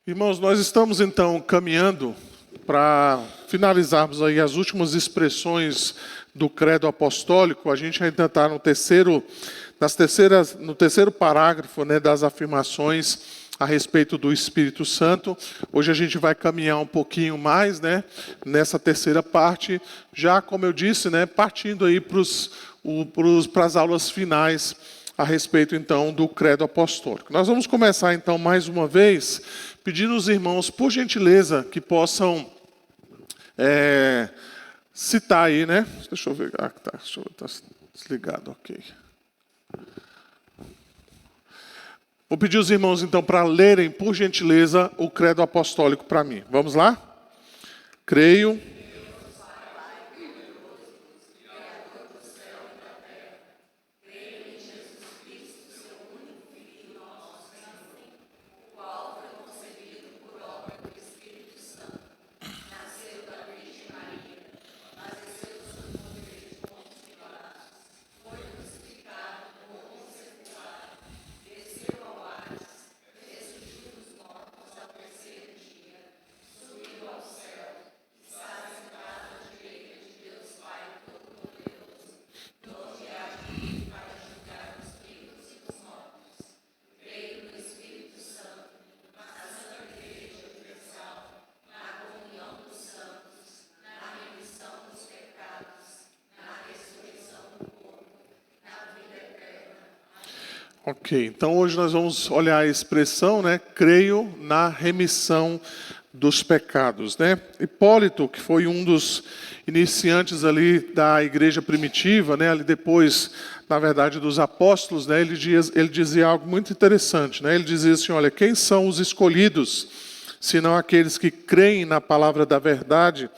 Irmãos, nós estamos então caminhando para finalizarmos aí as últimas expressões do credo apostólico. A gente ainda está no terceiro parágrafo, né, das afirmações a respeito do Espírito Santo. Hoje a gente vai caminhar um pouquinho mais, né, nessa terceira parte, já como eu disse, né, partindo aí para as aulas finais a respeito então do credo apostólico. Nós vamos começar então mais uma vez pedindo aos irmãos, por gentileza, que possam citar aí, né? Deixa eu ver. Ah, tá. Deixa eu ver, tá desligado, ok. Vou pedir aos irmãos então para lerem, por gentileza, o credo apostólico para mim. Vamos lá? Creio. Ok, então hoje nós vamos olhar a expressão, né? Creio na remissão dos pecados, né? Hipólito, que foi um dos iniciantes ali da igreja primitiva, né? Ali depois, na verdade, dos apóstolos, né? Ele dizia algo muito interessante, né? Ele dizia assim, olha, quem são os escolhidos, senão aqueles que creem na palavra da verdade?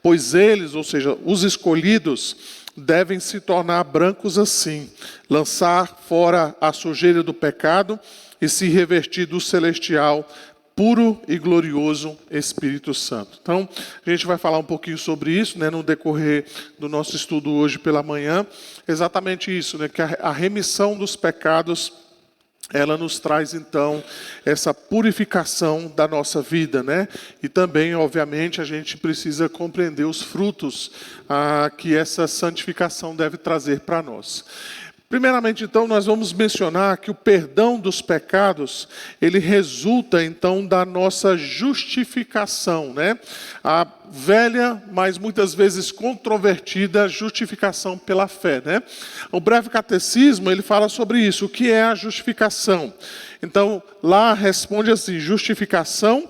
Pois eles, ou seja, os escolhidos, devem se tornar brancos assim, lançar fora a sujeira do pecado e se revestir do celestial, puro e glorioso Espírito Santo. Então, a gente vai falar um pouquinho sobre isso, né, no decorrer do nosso estudo hoje pela manhã. Exatamente isso, né, que a remissão dos pecados, ela nos traz, então, essa purificação da nossa vida, né? E também, obviamente, a gente precisa compreender os frutos que essa santificação deve trazer para nós. Primeiramente, então, nós vamos mencionar que o perdão dos pecados, ele resulta, então, da nossa justificação, né? A velha, mas muitas vezes controvertida, justificação pela fé, né? O breve catecismo, ele fala sobre isso, o que é a justificação. Então, lá responde assim, justificação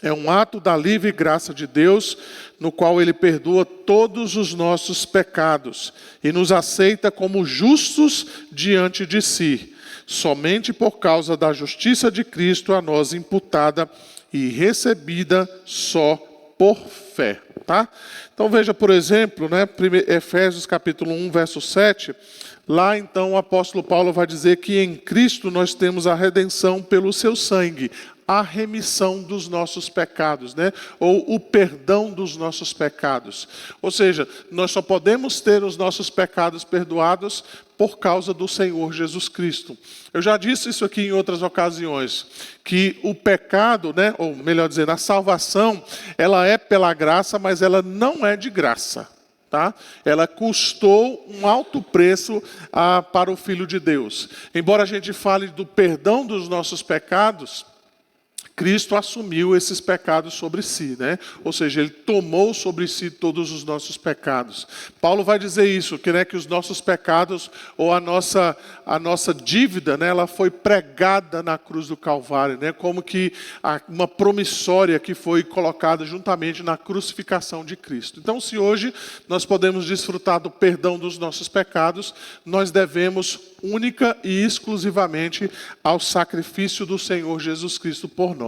é um ato da livre graça de Deus, no qual Ele perdoa todos os nossos pecados e nos aceita como justos diante de si, somente por causa da justiça de Cristo a nós imputada e recebida só por fé. Tá? Então veja, por exemplo, né, Efésios capítulo 1, verso 7, lá então o apóstolo Paulo vai dizer que em Cristo nós temos a redenção pelo seu sangue, a remissão dos nossos pecados, né? Ou o perdão dos nossos pecados. Ou seja, nós só podemos ter os nossos pecados perdoados por causa do Senhor Jesus Cristo. Eu já disse isso aqui em outras ocasiões, que o pecado, né, ou melhor dizendo, a salvação, ela é pela graça, mas ela não é de graça. Tá? Ela custou um alto preço para o Filho de Deus. Embora a gente fale do perdão dos nossos pecados, Cristo assumiu esses pecados sobre si, né? Ou seja, Ele tomou sobre si todos os nossos pecados. Paulo vai dizer isso, que, né, que os nossos pecados, ou a nossa dívida, né, ela foi pregada na cruz do Calvário, né? Como que uma promissória que foi colocada juntamente na crucificação de Cristo. Então, se hoje nós podemos desfrutar do perdão dos nossos pecados, nós devemos única e exclusivamente ao sacrifício do Senhor Jesus Cristo por nós.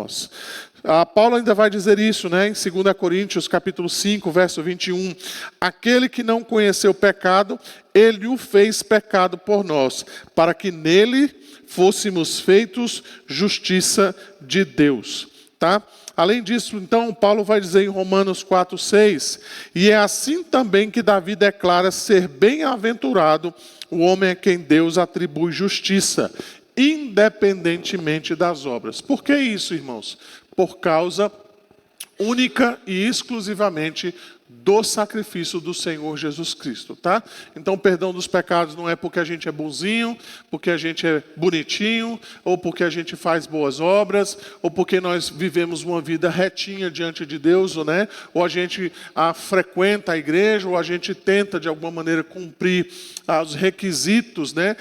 Paulo ainda vai dizer isso, né, em 2 Coríntios capítulo 5, verso 21. Aquele que não conheceu o pecado, ele o fez pecado por nós, para que nele fôssemos feitos justiça de Deus. Tá? Além disso, então, Paulo vai dizer em Romanos 4, 6, e é assim também que Davi declara ser bem-aventurado o homem a quem Deus atribui justiça. independentemente das obras. Por que isso, irmãos? Por causa única e exclusivamente do sacrifício do Senhor Jesus Cristo, tá? Então, o perdão dos pecados não é porque a gente é bonzinho, porque a gente é bonitinho, ou porque a gente faz boas obras, ou porque nós vivemos uma vida retinha diante de Deus, né? Ou a gente frequenta a igreja, ou a gente tenta, de alguma maneira, cumprir os requisitos, né,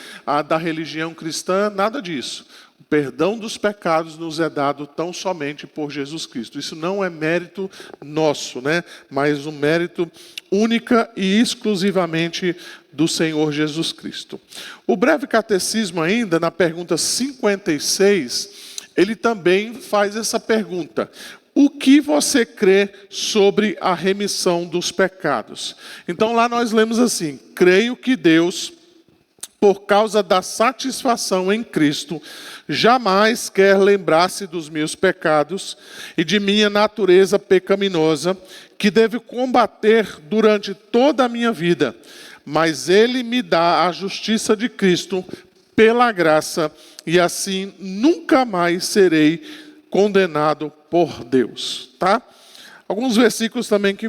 da religião cristã, nada disso. O perdão dos pecados nos é dado tão somente por Jesus Cristo. Isso não é mérito nosso, né? Mas um mérito única e exclusivamente do Senhor Jesus Cristo. O breve catecismo ainda, na pergunta 56, ele também faz essa pergunta: o que você crê sobre a remissão dos pecados? Então lá nós lemos assim: creio que Deus, por causa da satisfação em Cristo, jamais quer lembrar-se dos meus pecados e de minha natureza pecaminosa, que devo combater durante toda a minha vida. Mas Ele me dá a justiça de Cristo pela graça, e assim nunca mais serei condenado por Deus. Tá? Alguns versículos também que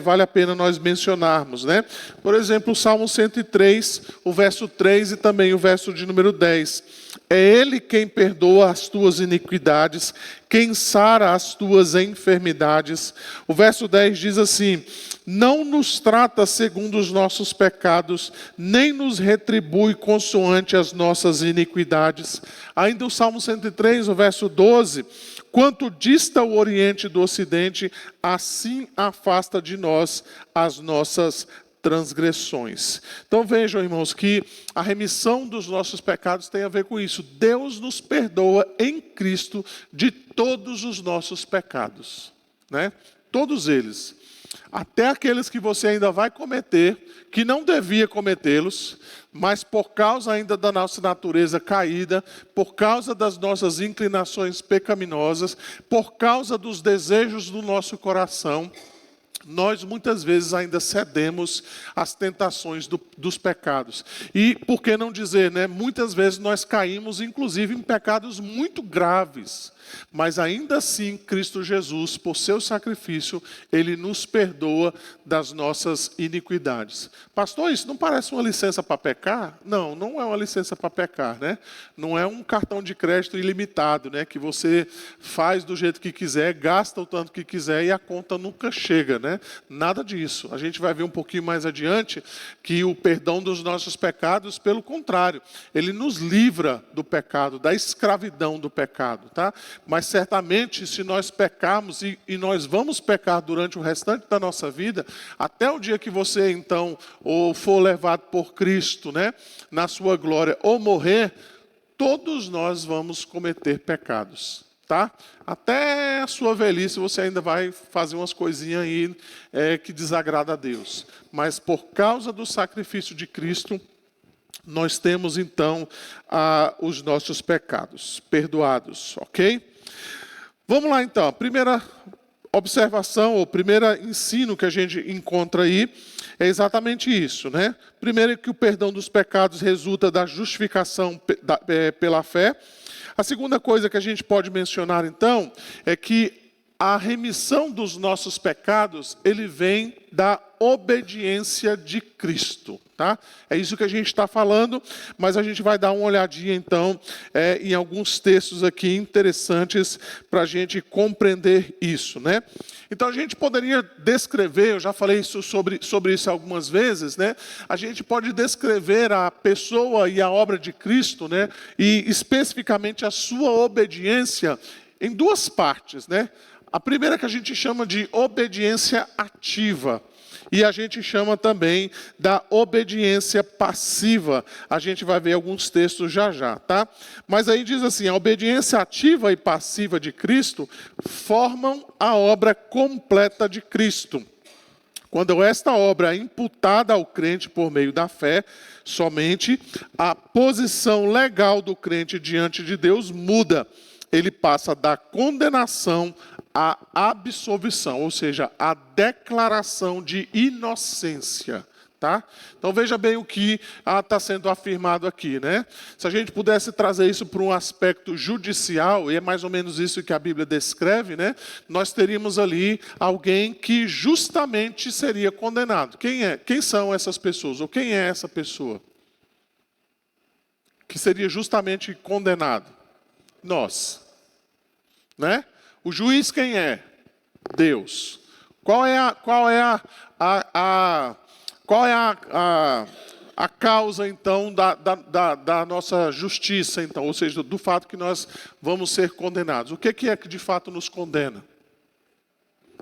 vale a pena nós mencionarmos, né? Por exemplo, o Salmo 103, o verso 3 e também o verso de número 10. É Ele quem perdoa as tuas iniquidades, quem sara as tuas enfermidades. O verso 10 diz assim: não nos trata segundo os nossos pecados, nem nos retribui consoante as nossas iniquidades. Ainda o Salmo 103, o verso 12: quanto dista o Oriente do Ocidente, assim afasta de nós as nossas transgressões. Então vejam, irmãos, que a remissão dos nossos pecados tem a ver com isso. Deus nos perdoa em Cristo de todos os nossos pecados, né? Todos eles. Até aqueles que você ainda vai cometer, que não devia cometê-los, mas por causa ainda da nossa natureza caída, por causa das nossas inclinações pecaminosas, por causa dos desejos do nosso coração, nós muitas vezes ainda cedemos às tentações dos pecados. E por que não dizer, né? Muitas vezes nós caímos, inclusive, em pecados muito graves. Mas ainda assim, Cristo Jesus, por seu sacrifício, Ele nos perdoa das nossas iniquidades. Pastor, isso não parece uma licença para pecar? Não, não é uma licença para pecar, né? Não é um cartão de crédito ilimitado, né? Que você faz do jeito que quiser, gasta o tanto que quiser e a conta nunca chega, né? Nada disso. A gente vai ver um pouquinho mais adiante que o perdão dos nossos pecados, pelo contrário, Ele nos livra do pecado, da escravidão do pecado, tá? Mas certamente, se nós pecarmos, e nós vamos pecar durante o restante da nossa vida, até o dia que você, então, ou for levado por Cristo, né, na sua glória, ou morrer, todos nós vamos cometer pecados, tá? Até a sua velhice você ainda vai fazer umas coisinhas aí que desagrada a Deus. Mas por causa do sacrifício de Cristo, nós temos, então, os nossos pecados perdoados, ok? Vamos lá, então. A primeira observação, ou primeiro ensino que a gente encontra aí, é exatamente isso, né? Primeiro, que o perdão dos pecados resulta da justificação pela fé. A segunda coisa que a gente pode mencionar, então, é que a remissão dos nossos pecados, ele vem da obediência de Cristo, tá? É isso que a gente está falando, mas a gente vai dar uma olhadinha, então, em alguns textos aqui interessantes para a gente compreender isso, né? Então, a gente poderia descrever, eu já falei sobre isso algumas vezes, né? A gente pode descrever a pessoa e a obra de Cristo, né? E especificamente a sua obediência em duas partes, né? A primeira que a gente chama de obediência ativa. E a gente chama também da obediência passiva. A gente vai ver alguns textos já, tá? Mas aí diz assim, a obediência ativa e passiva de Cristo formam a obra completa de Cristo. Quando esta obra é imputada ao crente por meio da fé, somente a posição legal do crente diante de Deus muda. Ele passa da condenação à absolvição, ou seja, a declaração de inocência, Tá? Então veja bem o que está sendo afirmado aqui, né? Se a gente pudesse trazer isso para um aspecto judicial, e é mais ou menos isso que a Bíblia descreve, né? Nós teríamos ali alguém que justamente seria condenado. Quem é? Quem são essas pessoas? Ou quem é essa pessoa? Que seria justamente condenado? Nós. Né? O juiz quem é? Deus. Qual é a causa, então, da nossa justiça, então? Ou seja, do fato que nós vamos ser condenados. O que é que de fato nos condena?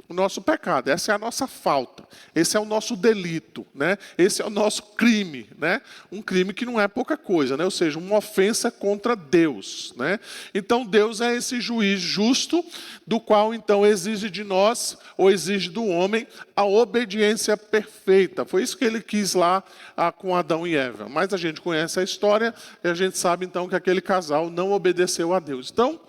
O nosso pecado, essa é a nossa falta, esse é o nosso delito, né? Esse é o nosso crime, né? Um crime que não é pouca coisa, né? Ou seja, uma ofensa contra Deus, né? Então Deus é esse juiz justo, do qual então exige de nós, ou exige do homem, a obediência perfeita. Foi isso que ele quis lá com Adão e Eva. Mas a gente conhece a história e a gente sabe então que aquele casal não obedeceu a Deus. Então,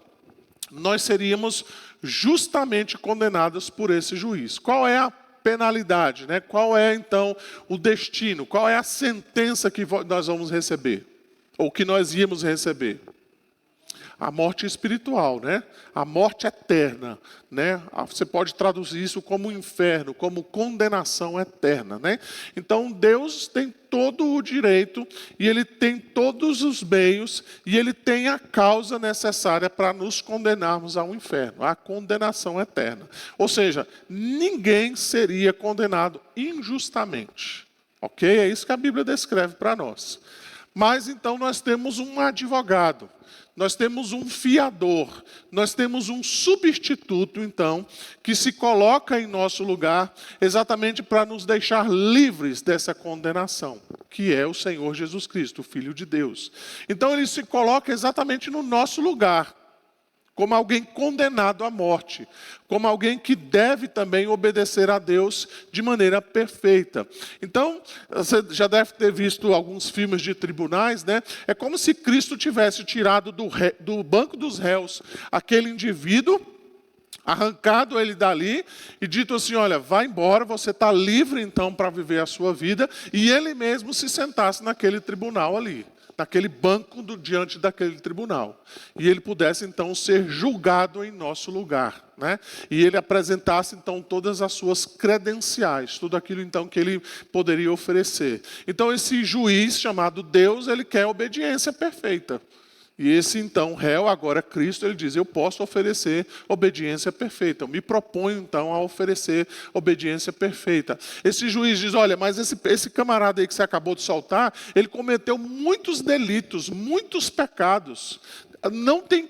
nós seríamos justamente condenados por esse juiz. Qual é a penalidade, né? Qual é então o destino? Qual é a sentença que nós vamos receber? Ou que nós íamos receber? A morte espiritual, né? A morte eterna, né? Você pode traduzir isso como inferno, como condenação eterna, né? Então Deus tem todo o direito e Ele tem todos os meios e Ele tem a causa necessária para nos condenarmos ao inferno, à condenação eterna. Ou seja, ninguém seria condenado injustamente, ok? É isso que a Bíblia descreve para nós. Mas então nós temos um advogado. Nós temos um fiador, nós temos um substituto, então, que se coloca em nosso lugar exatamente para nos deixar livres dessa condenação, que é o Senhor Jesus Cristo, o Filho de Deus. Então ele se coloca exatamente no nosso lugar, como alguém condenado à morte, como alguém que deve também obedecer a Deus de maneira perfeita. Então, você já deve ter visto alguns filmes de tribunais, né? É como se Cristo tivesse tirado do banco dos réus aquele indivíduo, arrancado ele dali e dito assim, olha, vai embora, você está livre então para viver a sua vida, e ele mesmo se sentasse naquele tribunal ali, naquele banco diante daquele tribunal. E ele pudesse então ser julgado em nosso lugar, né? E ele apresentasse então todas as suas credenciais, tudo aquilo então que ele poderia oferecer. Então esse juiz chamado Deus, ele quer obediência perfeita. E esse então réu, agora Cristo, ele diz, eu posso oferecer obediência perfeita. Eu me proponho então a oferecer obediência perfeita. Esse juiz diz, olha, mas esse camarada aí que você acabou de soltar, ele cometeu muitos delitos, muitos pecados. Não tem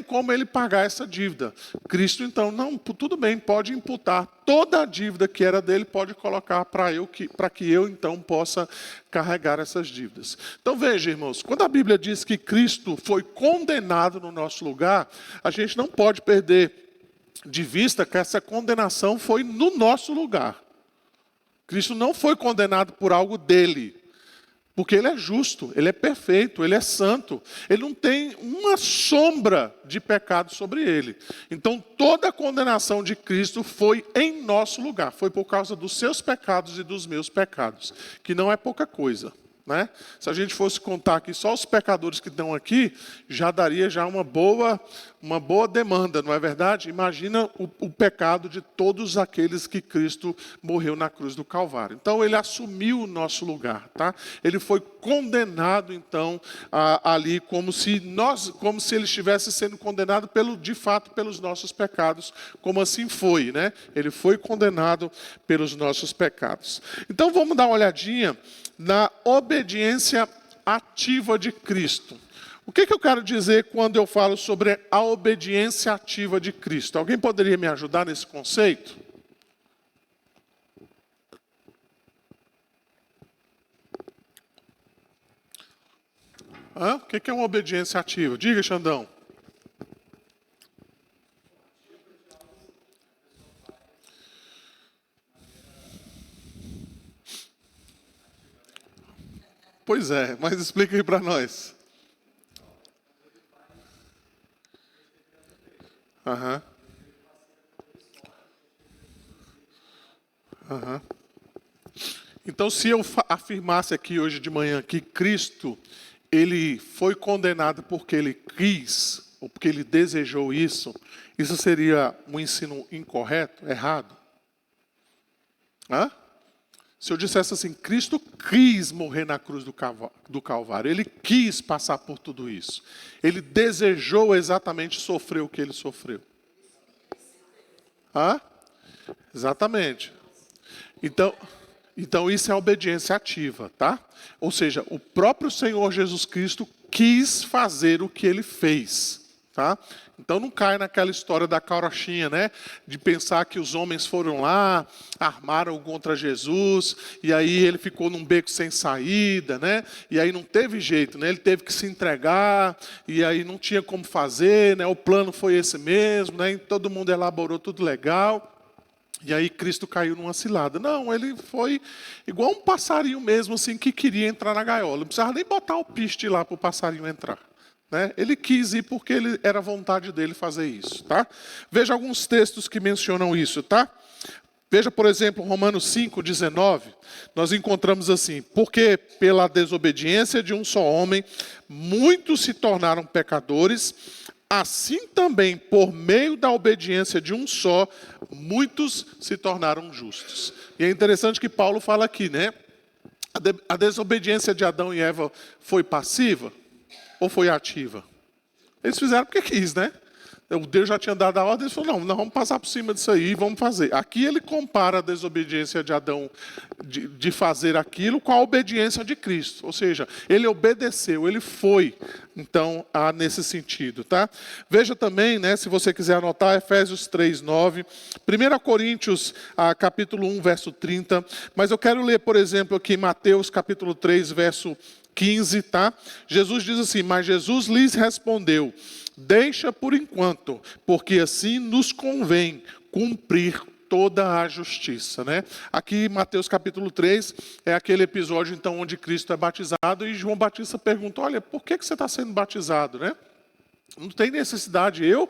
como ele pagar essa dívida. Cristo então, não, tudo bem, pode imputar toda a dívida que era dele, pode colocar para que eu então possa carregar essas dívidas. Então veja, irmãos, quando a Bíblia diz que Cristo foi condenado no nosso lugar, a gente não pode perder de vista que essa condenação foi no nosso lugar. Cristo não foi condenado por algo dele. Porque ele é justo, ele é perfeito, ele é santo. Ele não tem uma sombra de pecado sobre ele. Então toda a condenação de Cristo foi em nosso lugar. Foi por causa dos seus pecados e dos meus pecados. Que não é pouca coisa, né? Se a gente fosse contar aqui só os pecadores que estão aqui, já daria já uma boa demanda, não é verdade? Imagina o pecado de todos aqueles que Cristo morreu na cruz do Calvário. Então ele assumiu o nosso lugar, tá? Ele foi condenado então ali como se ele estivesse sendo condenado de fato pelos nossos pecados, como assim foi, né? Ele foi condenado pelos nossos pecados. Então vamos dar uma olhadinha na obediência ativa de Cristo. O que eu quero dizer quando eu falo sobre a obediência ativa de Cristo? Alguém poderia me ajudar nesse conceito? O que é uma obediência ativa? Diga, Xandão. Pois é, mas explica aí para nós. Aham. Aham. Então, se eu afirmasse aqui hoje de manhã que Cristo, ele foi condenado porque ele quis, ou porque ele desejou isso, isso seria um ensino incorreto, errado? Hã? Se eu dissesse assim, Cristo quis morrer na cruz do Calvário, ele quis passar por tudo isso, ele desejou exatamente sofrer o que ele sofreu. Hã? Exatamente. Então isso é obediência ativa, tá? Ou seja, o próprio Senhor Jesus Cristo quis fazer o que ele fez, tá? Então não cai naquela história da carochinha, né? De pensar que os homens foram lá, armaram contra Jesus, e aí ele ficou num beco sem saída, né? E aí não teve jeito, né? Ele teve que se entregar, e aí não tinha como fazer, né? O plano foi esse mesmo, né? E todo mundo elaborou tudo legal. E aí Cristo caiu numa cilada. Não, ele foi igual um passarinho mesmo, assim, que queria entrar na gaiola. Não precisava nem botar o piste lá para o passarinho entrar. Né? Ele quis ir porque era vontade dele fazer isso. Tá? Veja alguns textos que mencionam isso. Tá? Veja, por exemplo, Romanos 5:19. Nós encontramos assim: porque pela desobediência de um só homem, muitos se tornaram pecadores, assim também, por meio da obediência de um só, muitos se tornaram justos. E é interessante que Paulo fala aqui, né? A desobediência de Adão e Eva foi passiva ou foi ativa? Eles fizeram porque quis, né? Deus já tinha dado a ordem, ele falou, não, nós vamos passar por cima disso aí, vamos fazer. Aqui ele compara a desobediência de Adão de fazer aquilo com a obediência de Cristo. Ou seja, ele obedeceu, ele foi, então, nesse sentido. Tá? Veja também, né, se você quiser anotar, Efésios 3:9, 1 Coríntios, capítulo 1, verso 30. Mas eu quero ler, por exemplo, aqui Mateus, capítulo 3, verso 15. Tá? Jesus diz assim, mas Jesus lhes respondeu, deixa por enquanto, porque assim nos convém cumprir toda a justiça. Né? Aqui, Mateus capítulo 3, é aquele episódio então onde Cristo é batizado e João Batista pergunta, olha, por que você está sendo batizado? Né? Não tem necessidade, eu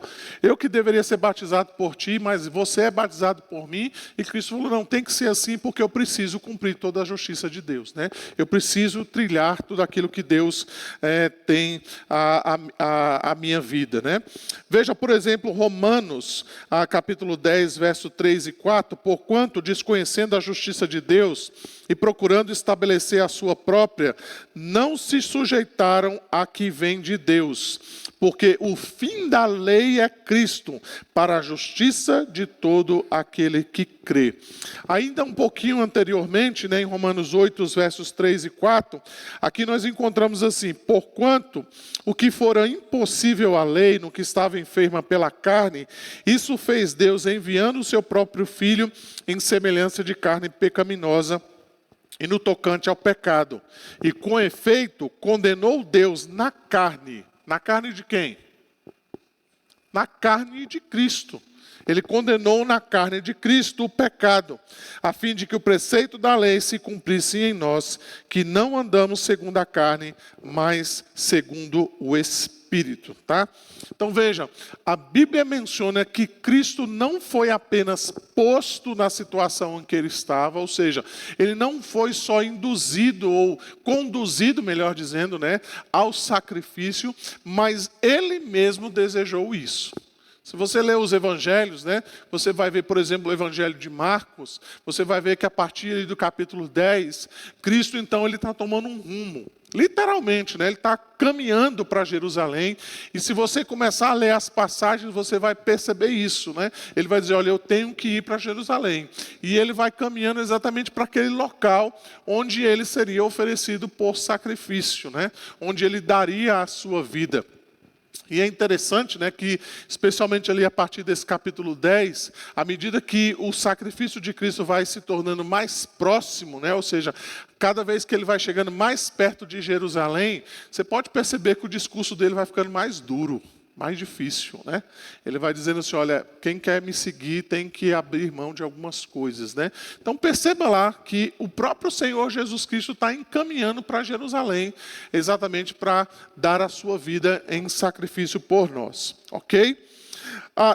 que deveria ser batizado por ti, mas você é batizado por mim. E Cristo falou, não, tem que ser assim porque eu preciso cumprir toda a justiça de Deus. Né? Eu preciso trilhar tudo aquilo que Deus tem a minha vida. Né? Veja, por exemplo, Romanos, capítulo 10, verso 3 e 4. Porquanto, desconhecendo a justiça de Deus e procurando estabelecer a sua própria, não se sujeitaram à que vem de Deus. Porque o fim da lei é Cristo, para a justiça de todo aquele que crê. Ainda um pouquinho anteriormente, né, em Romanos 8, os versos 3 e 4, aqui nós encontramos assim, porquanto o que fora impossível à lei, no que estava enferma pela carne, isso fez Deus enviando o seu próprio Filho em semelhança de carne pecaminosa, e no tocante ao pecado. E com efeito, condenou Deus na carne. Na carne de quem? Na carne de Cristo. Ele condenou na carne de Cristo o pecado, a fim de que o preceito da lei se cumprisse em nós, que não andamos segundo a carne, mas segundo o Espírito. Tá? Então veja, a Bíblia menciona que Cristo não foi apenas posto na situação em que ele estava, ou seja, ele não foi só induzido ou conduzido, melhor dizendo, né, ao sacrifício, mas ele mesmo desejou isso. Se você ler os evangelhos, né, você vai ver, por exemplo, o evangelho de Marcos, você vai ver que a partir do capítulo 10, Cristo então ele está tomando um rumo. Literalmente, né, ele está caminhando para Jerusalém. E se você começar a ler as passagens, você vai perceber isso. Né? Ele vai dizer, olha, eu tenho que ir para Jerusalém. E ele vai caminhando exatamente para aquele local onde ele seria oferecido por sacrifício, né? Onde ele daria a sua vida. E é interessante, né, que, especialmente ali a partir desse capítulo 10, à medida que o sacrifício de Cristo vai se tornando mais próximo, né, ou seja, cada vez que ele vai chegando mais perto de Jerusalém, você pode perceber que o discurso dele vai ficando mais duro, mais difícil. Né? Ele vai dizendo assim, olha, quem quer me seguir tem que abrir mão de algumas coisas. Né? Então perceba lá que o próprio Senhor Jesus Cristo está encaminhando para Jerusalém, exatamente para dar a sua vida em sacrifício por nós. Ok?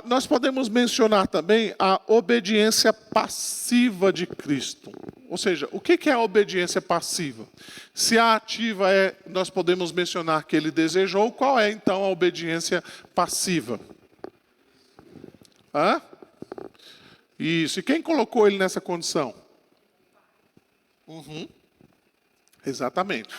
Nós podemos mencionar também a obediência passiva de Cristo. Ou seja, o que é a obediência passiva? Se a ativa nós podemos mencionar que ele desejou, qual é então a obediência passiva? Isso, e quem colocou ele nessa condição? Exatamente.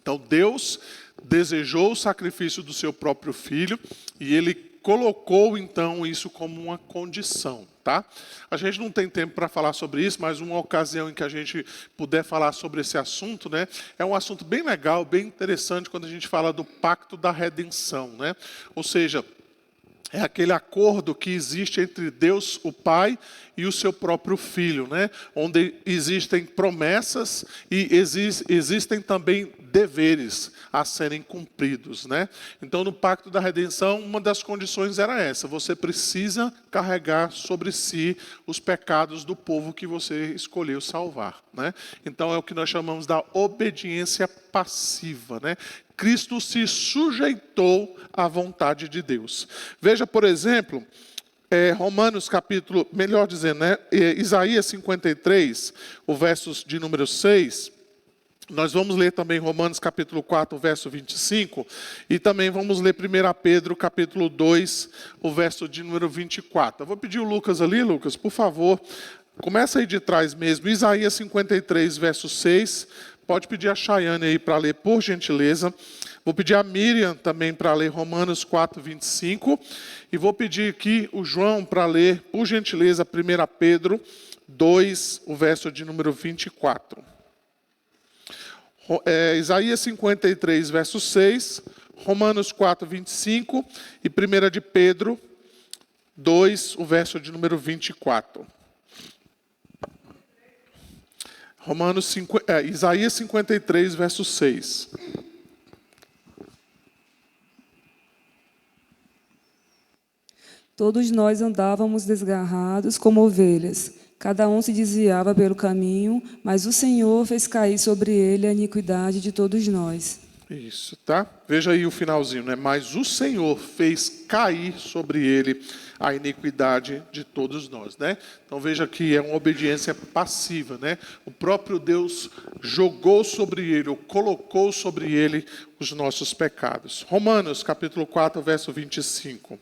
Então Deus desejou o sacrifício do seu próprio filho e ele colocou então isso como uma condição, tá? A gente não tem tempo para falar sobre isso, mas uma ocasião em que a gente puder falar sobre esse assunto, né? É um assunto bem legal, bem interessante quando a gente fala do pacto da redenção, né? Ou seja, é aquele acordo que existe entre Deus, o Pai, e o seu próprio Filho, né? Onde existem promessas e existem também deveres a serem cumpridos, né? Então, no Pacto da Redenção, uma das condições era essa: você precisa carregar sobre si os pecados do povo que você escolheu salvar, né? Então, é o que nós chamamos da obediência passiva, né? Cristo se sujeitou à vontade de Deus. Veja, por exemplo, Romanos capítulo, melhor dizendo, né? Isaías 53, o versos de número 6. Nós vamos ler também Romanos capítulo 4, verso 25. E também vamos ler 1 Pedro capítulo 2, o verso de número 24. Eu vou pedir o Lucas ali, Lucas, por favor. Começa aí de trás mesmo. Isaías 53, verso 6. Pode pedir a Chayane aí para ler, por gentileza. Vou pedir a Miriam também para ler Romanos 4, 25. E vou pedir aqui o João para ler, por gentileza, 1 Pedro 2, o verso de número 24. Isaías 53, verso 6, Romanos 4, 25 e 1 de Pedro 2, o verso de número 24. Isaías 53, verso 6. Todos nós andávamos desgarrados como ovelhas, cada um se desviava pelo caminho, mas o Senhor fez cair sobre ele a iniquidade de todos nós. Isso, tá? Veja aí o finalzinho, né? Mas o Senhor fez cair sobre ele a iniquidade de todos nós, né? Então veja que é uma obediência passiva, né? O próprio Deus jogou sobre ele, ou colocou sobre ele os nossos pecados. Romanos, capítulo 4, verso 25.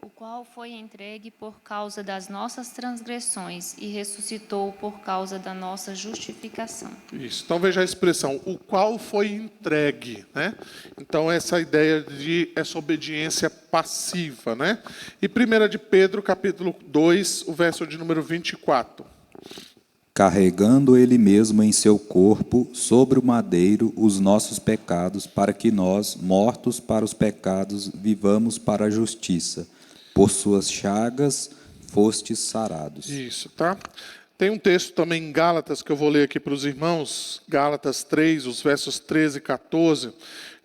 O qual foi entregue por causa das nossas transgressões e ressuscitou por causa da nossa justificação. Isso. Então veja a expressão, o qual foi entregue, né? Então essa ideia de essa obediência passiva, né? E 1 de Pedro, capítulo 2, o verso de número 24. Carregando ele mesmo em seu corpo, sobre o madeiro, os nossos pecados, para que nós, mortos para os pecados, vivamos para a justiça. Por suas chagas fostes sarados. Isso, tá? Tem um texto também em Gálatas que eu vou ler aqui para os irmãos. Gálatas 3, os versos 13 e 14.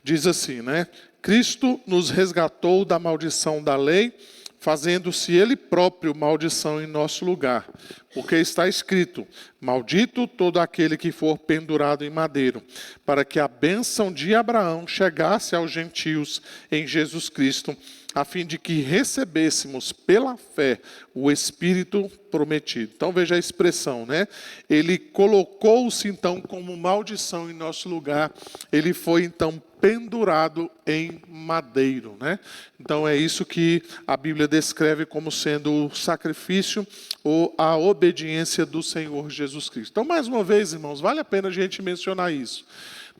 Diz assim, né? Cristo nos resgatou da maldição da lei, fazendo-se ele próprio maldição em nosso lugar. Porque está escrito, maldito todo aquele que for pendurado em madeiro, para que a bênção de Abraão chegasse aos gentios em Jesus Cristo, a fim de que recebêssemos pela fé o Espírito prometido. Então veja a expressão, né? Ele colocou-se então como maldição em nosso lugar, ele foi então pendurado em madeiro, né? Então é isso que a Bíblia descreve como sendo o sacrifício ou a obediência do Senhor Jesus Cristo. Então, mais uma vez, irmãos, vale a pena a gente mencionar isso.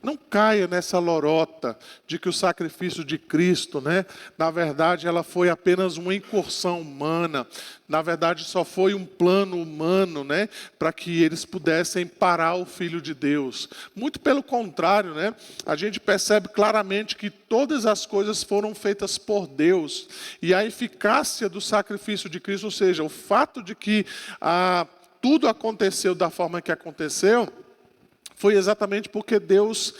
Não caia nessa lorota de que o sacrifício de Cristo, né, na verdade, ela foi apenas uma incursão humana. Na verdade, só foi um plano humano, né, para que eles pudessem parar o Filho de Deus. Muito pelo contrário, né, a gente percebe claramente que todas as coisas foram feitas por Deus. E a eficácia do sacrifício de Cristo, ou seja, o fato de que tudo aconteceu da forma que aconteceu, foi exatamente porque Deus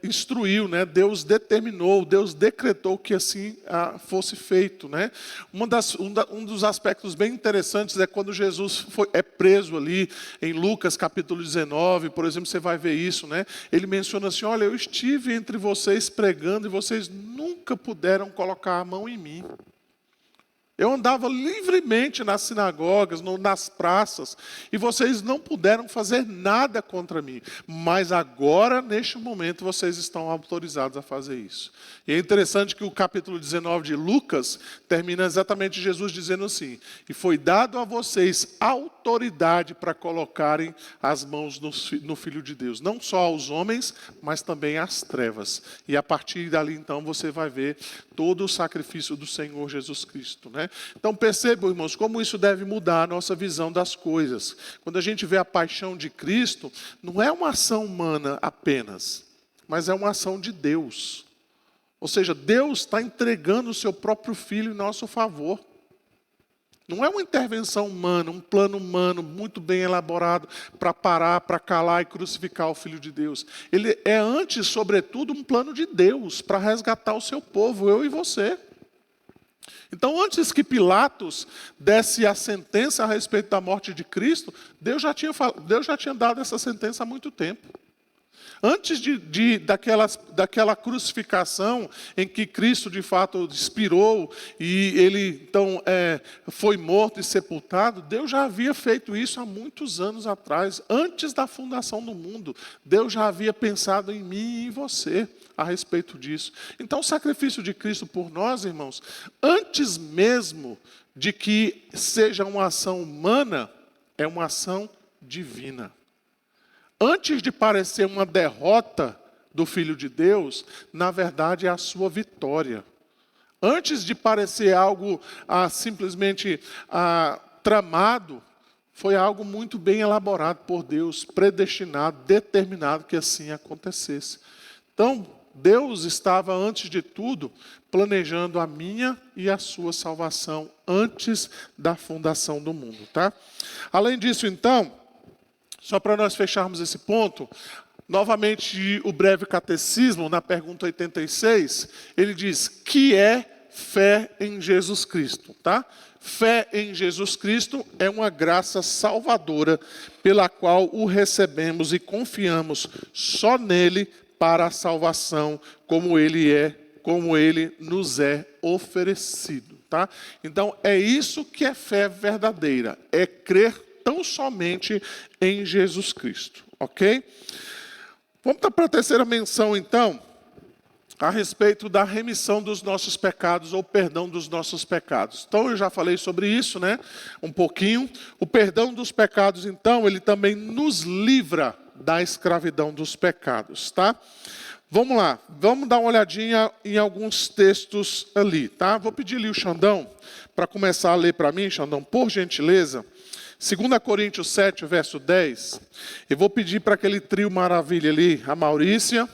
instruiu, né? Deus determinou, Deus decretou que assim fosse feito, né? Um dos aspectos bem interessantes é quando Jesus é preso ali em Lucas capítulo 19, por exemplo, você vai ver isso, né? Ele menciona assim, olha, eu estive entre vocês pregando e vocês nunca puderam colocar a mão em mim. Eu andava livremente nas sinagogas, nas praças, e vocês não puderam fazer nada contra mim. Mas agora, neste momento, vocês estão autorizados a fazer isso. E é interessante que o capítulo 19 de Lucas termina exatamente Jesus dizendo assim: e foi dado a vocês autoridade para colocarem as mãos no Filho de Deus. Não só aos homens, mas também às trevas. E a partir dali, então, você vai ver todo o sacrifício do Senhor Jesus Cristo, né? Então percebam, irmãos, como isso deve mudar a nossa visão das coisas. Quando a gente vê a paixão de Cristo, não é uma ação humana apenas, mas é uma ação de Deus. Ou seja, Deus está entregando o seu próprio Filho em nosso favor. Não é uma intervenção humana, um plano humano muito bem elaborado para parar, para calar e crucificar o Filho de Deus. Ele é antes, sobretudo, um plano de Deus para resgatar o seu povo, eu e você. Então, antes que Pilatos desse a sentença a respeito da morte de Cristo, Deus já tinha dado essa sentença há muito tempo. Antes daquela crucificação em que Cristo de fato expirou e ele então foi morto e sepultado, Deus já havia feito isso há muitos anos atrás. Antes da fundação do mundo, Deus já havia pensado em mim e em você a respeito disso. Então o sacrifício de Cristo por nós, irmãos, antes mesmo de que seja uma ação humana, é uma ação divina. Antes de parecer uma derrota do Filho de Deus, na verdade é a sua vitória. Antes de parecer algo simplesmente tramado, foi algo muito bem elaborado por Deus, predestinado, determinado que assim acontecesse. Então, Deus estava, antes de tudo, planejando a minha e a sua salvação antes da fundação do mundo, tá? Além disso, então, só para nós fecharmos esse ponto, novamente o breve catecismo, na pergunta 86, ele diz: que é fé em Jesus Cristo, tá? Fé em Jesus Cristo é uma graça salvadora pela qual o recebemos e confiamos só nele para a salvação, como ele nos é oferecido, tá? Então é isso que é fé verdadeira, é crer tão somente em Jesus Cristo, ok? Vamos para a terceira menção, então, a respeito da remissão dos nossos pecados ou perdão dos nossos pecados. Então, eu já falei sobre isso, né? Um pouquinho. O perdão dos pecados, então, ele também nos livra da escravidão dos pecados, tá? Vamos lá, vamos dar uma olhadinha em alguns textos ali, tá? Vou pedir ali o Xandão para começar a ler para mim, Xandão, por gentileza. 2 Coríntios 7, verso 10. Eu vou pedir para aquele trio maravilha ali, a Maurícia,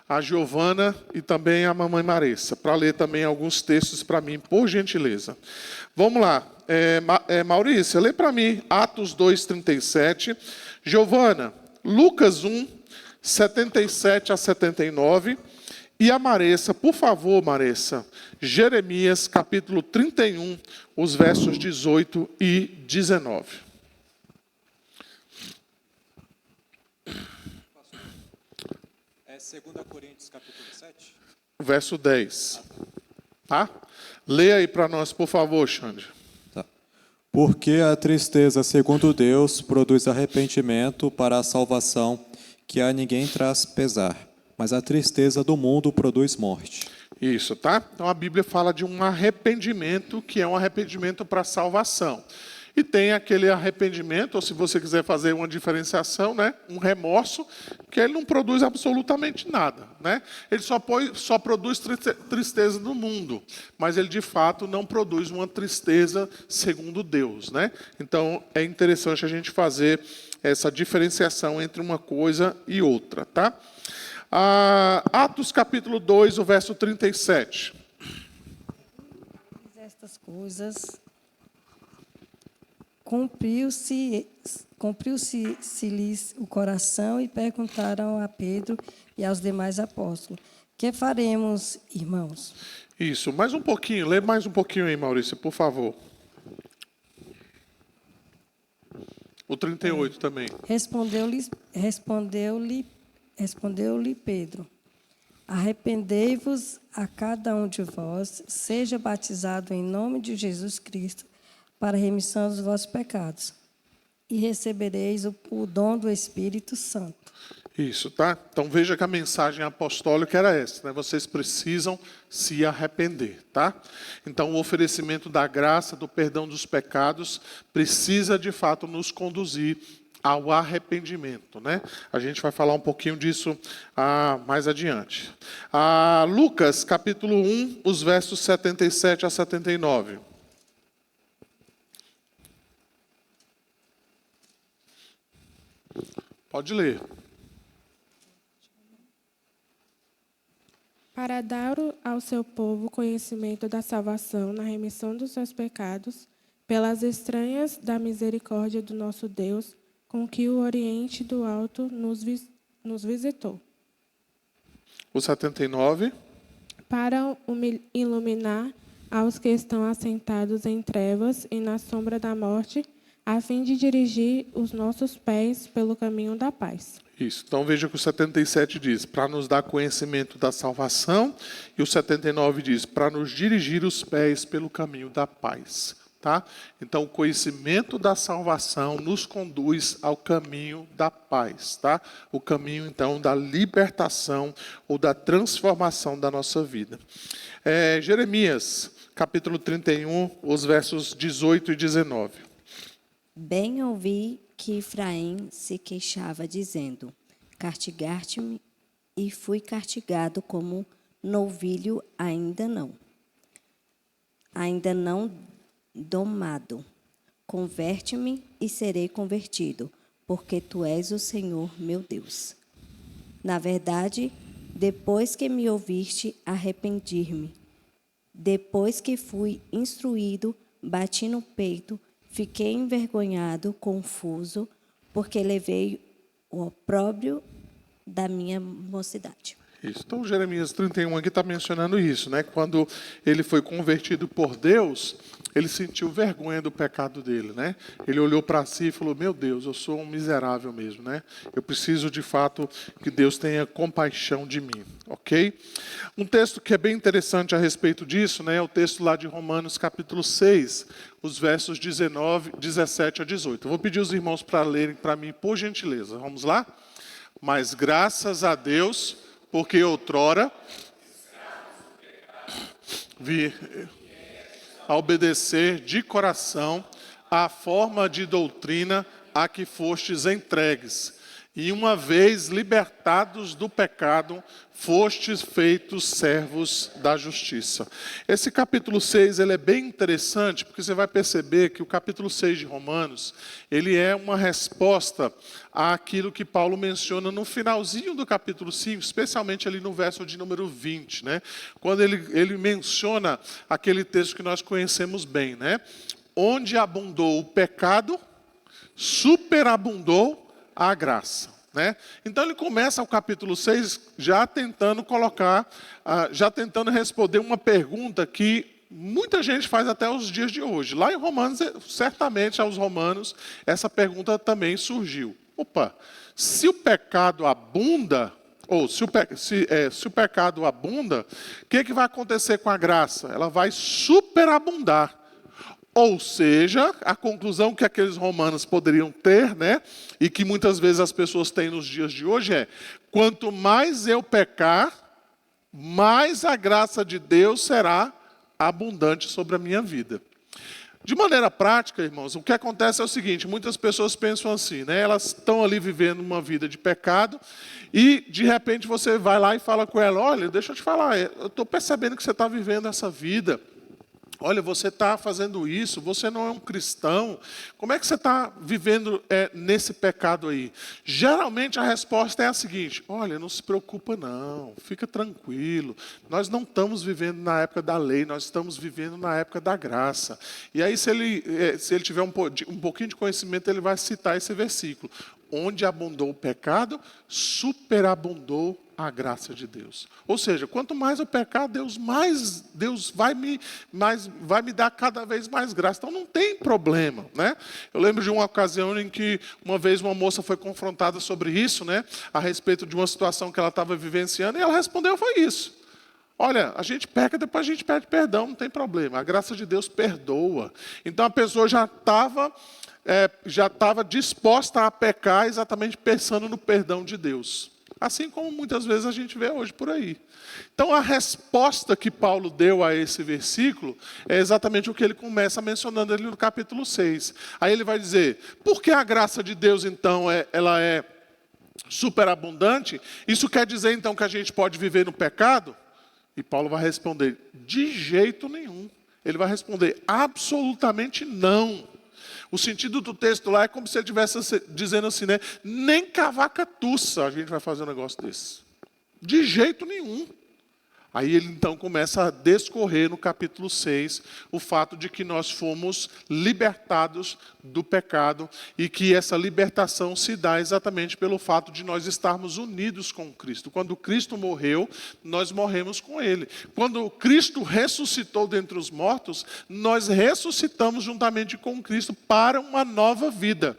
a Giovana e também a mamãe Marissa, para ler também alguns textos para mim, por gentileza. Vamos lá. Maurícia, lê para mim Atos 2, 37. Giovana, Lucas 1, 77 a 79. E a Maressa, por favor, Maressa, Jeremias, capítulo 31, os versos 18 e 19. É 2 Coríntios, capítulo 7? Verso 10. Tá? Leia aí para nós, por favor, Xande. Tá. Porque a tristeza, segundo Deus, produz arrependimento para a salvação, que a ninguém traz pesar. Mas a tristeza do mundo produz morte. Isso, tá? Então a Bíblia fala de um arrependimento, que é um arrependimento para a salvação. E tem aquele arrependimento, ou se você quiser fazer uma diferenciação, né? Um remorso, que ele não produz absolutamente nada, né? Ele só produz tristeza no mundo, mas ele de fato não produz uma tristeza segundo Deus, né? Então é interessante a gente fazer essa diferenciação entre uma coisa e outra, tá? Atos capítulo 2, o verso 37. Estas coisas cumpriu-se-lhes o coração e perguntaram a Pedro e aos demais apóstolos: que faremos, irmãos? Isso, mais um pouquinho, lê mais um pouquinho aí, Maurício, por favor. O 38 também. Respondeu-lhe Pedro: Arrependei-vos a cada um de vós, seja batizado em nome de Jesus Cristo, para a remissão dos vossos pecados, e recebereis o dom do Espírito Santo. Isso, tá? Então veja que a mensagem apostólica era essa, né? Vocês precisam se arrepender, tá? Então o oferecimento da graça, do perdão dos pecados, precisa de fato nos conduzir ao arrependimento, né? A gente vai falar um pouquinho disso mais adiante. Lucas, capítulo 1, os versos 77 a 79. Pode ler. Para dar ao seu povo conhecimento da salvação na remissão dos seus pecados, pelas estranhas da misericórdia do nosso Deus, com que o Oriente do Alto nos visitou. O 79. Para iluminar aos que estão assentados em trevas e na sombra da morte, a fim de dirigir os nossos pés pelo caminho da paz. Isso. Então veja que o 77 diz, para nos dar conhecimento da salvação, e o 79 diz, para nos dirigir os pés pelo caminho da paz. Tá? Então o conhecimento da salvação nos conduz ao caminho da paz. Tá? O caminho, então, da libertação ou da transformação da nossa vida. Jeremias, capítulo 31, os versos 18 e 19. Bem ouvi que Efraim se queixava, dizendo: castigar-te-me, e fui castigado como novilho ainda não domado. Converte-me e serei convertido, porque tu és o Senhor meu Deus. Na verdade, depois que me ouviste, arrependi-me. Depois que fui instruído, bati no peito, fiquei envergonhado, confuso, porque levei o opróbrio da minha mocidade. Isso. Então, Jeremias 31 aqui está mencionando isso, né? Quando ele foi convertido por Deus, ele sentiu vergonha do pecado dele, né? Ele olhou para si e falou: meu Deus, eu sou um miserável mesmo, né? Eu preciso, de fato, que Deus tenha compaixão de mim, ok? Um texto que é bem interessante a respeito disso, né? É o texto lá de Romanos, capítulo 6, os versos 17 a 18. Eu vou pedir os irmãos para lerem para mim, por gentileza. Vamos lá? Mas graças a Deus, porque outrora vi a obedecer de coração à forma de doutrina a que fostes entregues, e uma vez libertados do pecado, fostes feitos servos da justiça. Esse capítulo 6 ele é bem interessante, porque você vai perceber que o capítulo 6 de Romanos, ele é uma resposta àquilo que Paulo menciona no finalzinho do capítulo 5, especialmente ali no verso de número 20, né? Quando ele menciona aquele texto que nós conhecemos bem, né? Onde abundou o pecado, superabundou a graça, né? Então ele começa o capítulo 6 já tentando responder uma pergunta que muita gente faz até os dias de hoje. Lá em Romanos, certamente aos romanos, essa pergunta também surgiu. Opa, se o pecado abunda, ou se o pecado abunda, o que vai acontecer com a graça? Ela vai superabundar. Ou seja, a conclusão que aqueles romanos poderiam ter, né, e que muitas vezes as pessoas têm nos dias de hoje é: quanto mais eu pecar, mais a graça de Deus será abundante sobre a minha vida. De maneira prática, irmãos, o que acontece é o seguinte: muitas pessoas pensam assim, né, elas estão ali vivendo uma vida de pecado e, de repente, você vai lá e fala com ela: olha, deixa eu te falar, eu estou percebendo que você está vivendo essa vida. Olha, você está fazendo isso, você não é um cristão. Como é que você está vivendo nesse pecado aí? Geralmente a resposta é a seguinte: olha, não se preocupa não, fica tranquilo. Nós não estamos vivendo na época da lei, nós estamos vivendo na época da graça. E aí, se ele tiver um pouquinho de conhecimento, ele vai citar esse versículo: onde abundou o pecado, superabundou a graça de Deus. Ou seja, quanto mais eu pecar, Deus vai me dar cada vez mais graça. Então não tem problema, né? Eu lembro de uma ocasião em que uma vez uma moça foi confrontada sobre isso, né? A respeito de uma situação que ela estava vivenciando, e ela respondeu, foi isso. Olha, a gente peca, depois a gente pede perdão, não tem problema. A graça de Deus perdoa. Então a pessoa já estava disposta a pecar exatamente pensando no perdão de Deus. Assim como muitas vezes a gente vê hoje por aí. Então a resposta que Paulo deu a esse versículo é exatamente o que ele começa mencionando ali no capítulo 6. Aí ele vai dizer, por que a graça de Deus então ela é superabundante? Isso quer dizer então que a gente pode viver no pecado? E Paulo vai responder, de jeito nenhum. Ele vai responder, absolutamente não. O sentido do texto lá é como se ele estivesse dizendo assim, né? Nem cavaca tussa a gente vai fazer um negócio desse. De jeito nenhum. Aí ele então começa a descorrer no capítulo 6 o fato de que nós fomos libertados do pecado e que essa libertação se dá exatamente pelo fato de nós estarmos unidos com Cristo. Quando Cristo morreu, nós morremos com Ele. Quando Cristo ressuscitou dentre os mortos, nós ressuscitamos juntamente com Cristo para uma nova vida.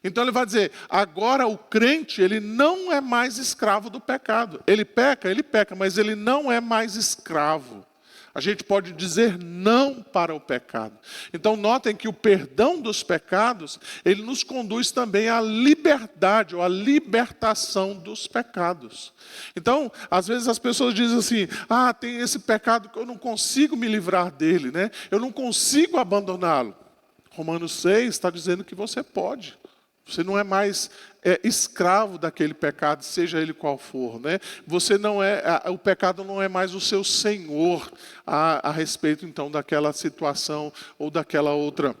Então ele vai dizer, agora o crente, ele não é mais escravo do pecado. Ele peca, mas ele não é mais escravo. A gente pode dizer não para o pecado. Então notem que o perdão dos pecados, ele nos conduz também à liberdade, ou à libertação dos pecados. Então, às vezes as pessoas dizem assim, tem esse pecado que eu não consigo me livrar dele, né? Eu não consigo abandoná-lo. Romanos 6 está dizendo que você pode. Você não é mais escravo daquele pecado, seja ele qual for, né? Você não o pecado não é mais o seu senhor a respeito então daquela situação ou daquela outra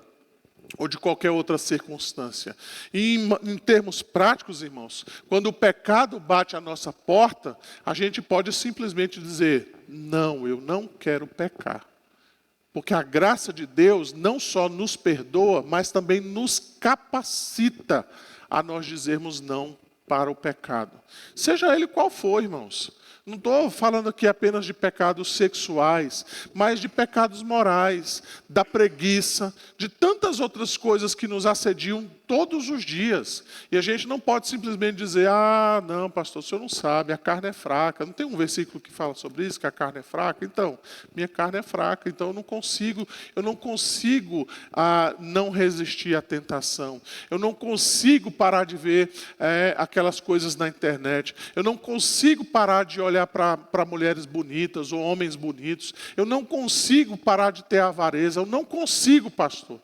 ou de qualquer outra circunstância. E em termos práticos, irmãos, quando o pecado bate à nossa porta, a gente pode simplesmente dizer: não, eu não quero pecar. Porque a graça de Deus não só nos perdoa, mas também nos capacita a nós dizermos não para o pecado. Seja ele qual for, irmãos. Não estou falando aqui apenas de pecados sexuais, mas de pecados morais, da preguiça, de tantas outras coisas que nos assediam todos os dias. E a gente não pode simplesmente dizer: não, pastor, o senhor não sabe, a carne é fraca. Não tem um versículo que fala sobre isso, que a carne é fraca? Então, minha carne é fraca, então eu não consigo não resistir à tentação. Eu não consigo parar de ver aquelas coisas na internet. Eu não consigo parar de olhar para mulheres bonitas ou homens bonitos. Eu não consigo parar de ter avareza. Eu não consigo, pastor.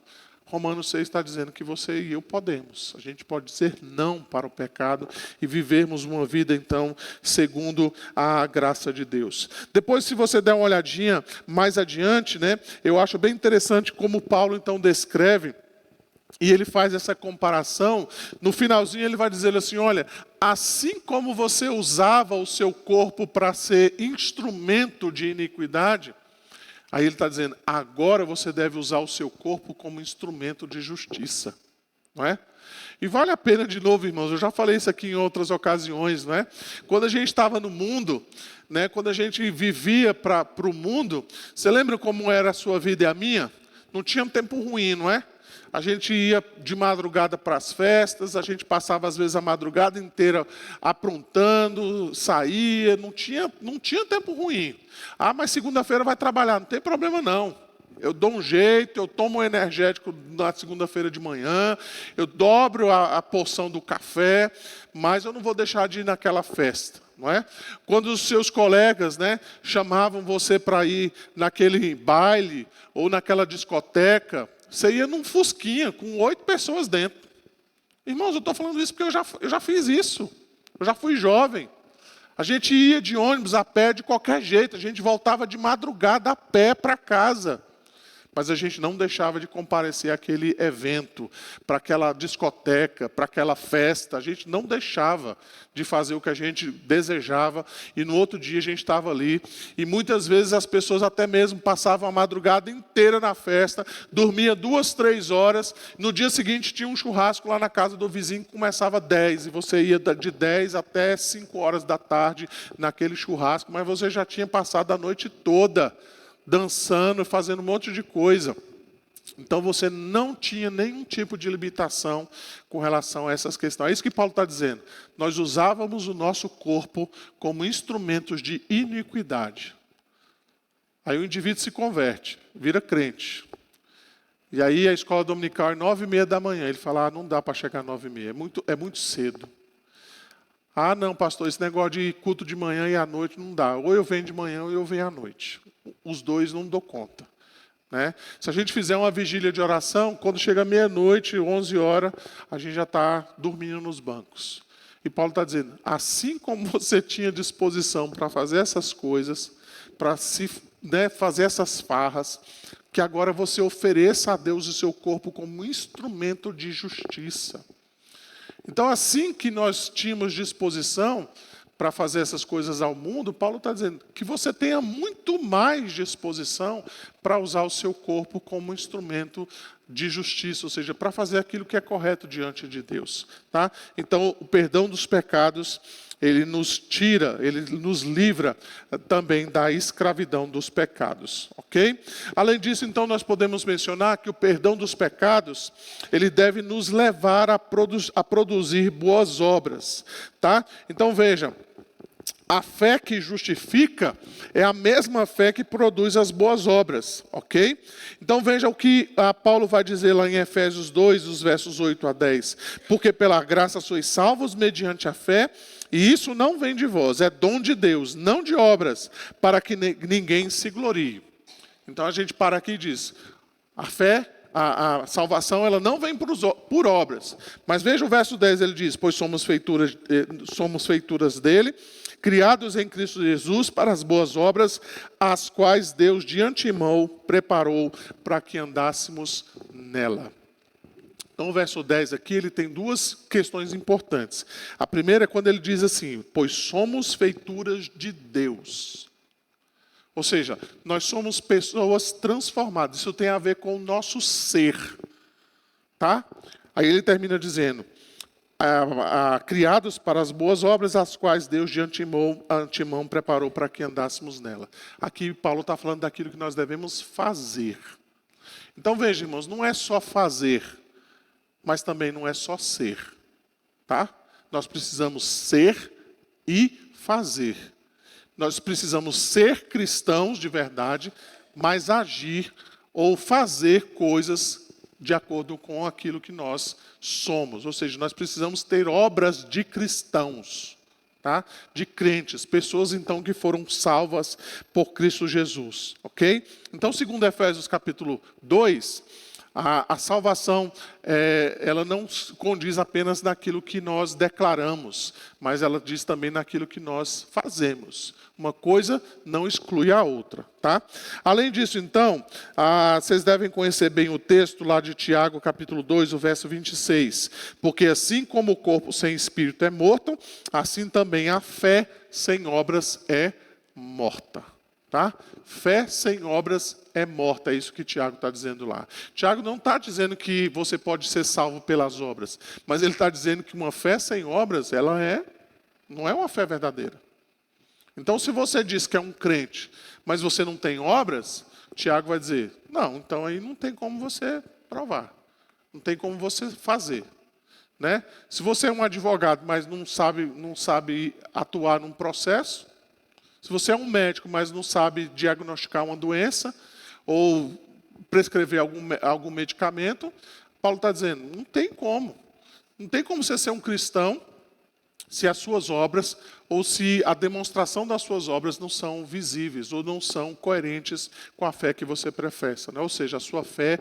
Romanos 6 está dizendo que você e eu podemos. A gente pode dizer não para o pecado e vivermos uma vida, então, segundo a graça de Deus. Depois, se você der uma olhadinha mais adiante, né, eu acho bem interessante como Paulo, então, descreve, e ele faz essa comparação. No finalzinho ele vai dizer assim: olha, assim como você usava o seu corpo para ser instrumento de iniquidade, aí ele está dizendo, agora você deve usar o seu corpo como instrumento de justiça. Não é? E vale a pena, de novo, irmãos, eu já falei isso aqui em outras ocasiões, não é? Quando a gente estava no mundo, né, quando a gente vivia para o mundo, você lembra como era a sua vida e a minha? Não tinha um tempo ruim, não é? A gente ia de madrugada para as festas, a gente passava às vezes a madrugada inteira aprontando, saía, não tinha tempo ruim. Mas segunda-feira vai trabalhar, não tem problema não. Eu dou um jeito, eu tomo um energético na segunda-feira de manhã, eu dobro a porção do café, mas eu não vou deixar de ir naquela festa. Não é? Quando os seus colegas, né, chamavam você para ir naquele baile ou naquela discoteca, você ia num fusquinha com 8 pessoas dentro. Irmãos, eu estou falando isso porque eu já fiz isso. Eu já fui jovem. A gente ia de ônibus, a pé, de qualquer jeito. A gente voltava de madrugada a pé para casa. Mas a gente não deixava de comparecer àquele evento, para aquela discoteca, para aquela festa. A gente não deixava de fazer o que a gente desejava. E no outro dia a gente estava ali. E muitas vezes as pessoas até mesmo passavam a madrugada inteira na festa, dormia 2, 3 horas. No dia seguinte tinha um churrasco lá na casa do vizinho que começava 10. E você ia de 10 até 5 horas da tarde naquele churrasco. Mas você já tinha passado a noite toda dançando, fazendo um monte de coisa. Então você não tinha nenhum tipo de limitação com relação a essas questões. É isso que Paulo está dizendo. Nós usávamos o nosso corpo como instrumentos de iniquidade. Aí o indivíduo se converte, vira crente. E aí a escola dominical é 9h30 da manhã. Ele fala, não dá para chegar às 9h30, é muito cedo. Ah, não, pastor, esse negócio de culto de manhã e à noite não dá. Ou eu venho de manhã ou eu venho à noite. Os dois não dou conta. Né? Se a gente fizer uma vigília de oração, quando chega meia-noite, 11 horas, a gente já está dormindo nos bancos. E Paulo está dizendo, assim como você tinha disposição para fazer essas coisas, para fazer essas farras, que agora você ofereça a Deus o seu corpo como instrumento de justiça. Então, assim que nós tínhamos disposição para fazer essas coisas ao mundo, Paulo está dizendo que você tenha muito mais disposição para usar o seu corpo como instrumento de justiça, ou seja, para fazer aquilo que é correto diante de Deus. Tá? Então, o perdão dos pecados, ele nos tira, ele nos livra também da escravidão dos pecados. Ok? Além disso, então, nós podemos mencionar que o perdão dos pecados, ele deve nos levar a produzir boas obras. Tá? Então, veja, a fé que justifica é a mesma fé que produz as boas obras, ok? Então veja o que Paulo vai dizer lá em Efésios 2, os versos 8 a 10. Porque pela graça sois salvos mediante a fé, e isso não vem de vós, é dom de Deus, não de obras, para que ninguém se glorie. Então a gente para aqui e diz, a fé, a salvação, ela não vem por obras. Mas veja o verso 10, ele diz, pois somos feituras dele, criados em Cristo Jesus para as boas obras, as quais Deus de antemão preparou para que andássemos nela. Então o verso 10 aqui, ele tem duas questões importantes. A primeira é quando ele diz assim, pois somos feituras de Deus. Ou seja, nós somos pessoas transformadas. Isso tem a ver com o nosso ser. Tá? Aí ele termina dizendo, criados para as boas obras, as quais Deus de antemão preparou para que andássemos nela. Aqui Paulo está falando daquilo que nós devemos fazer. Então veja, irmãos, não é só fazer, mas também não é só ser. Tá? Nós precisamos ser e fazer. Nós precisamos ser cristãos de verdade, mas agir ou fazer coisas de acordo com aquilo que nós somos. Ou seja, nós precisamos ter obras de cristãos, tá? De crentes, pessoas então que foram salvas por Cristo Jesus. Ok? Então, segundo Efésios capítulo 2, a salvação, ela não condiz apenas naquilo que nós declaramos, mas ela diz também naquilo que nós fazemos. Uma coisa não exclui a outra. Tá? Além disso, então, vocês devem conhecer bem o texto lá de Tiago, capítulo 2, o verso 26. Porque assim como o corpo sem espírito é morto, assim também a fé sem obras é morta. Tá? Fé sem obras é morta, é isso que Tiago está dizendo lá. Tiago não está dizendo que você pode ser salvo pelas obras, mas ele está dizendo que uma fé sem obras, ela não é uma fé verdadeira. Então, se você diz que é um crente, mas você não tem obras, Tiago vai dizer, não, então aí não tem como você provar, não tem como você fazer. Né? Se você é um advogado, mas não sabe atuar num processo, se você é um médico, mas não sabe diagnosticar uma doença ou prescrever algum medicamento, Paulo está dizendo, não tem como. Não tem como você ser um cristão se as suas obras ou se a demonstração das suas obras não são visíveis ou não são coerentes com a fé que você professa. Né? Ou seja, a sua fé,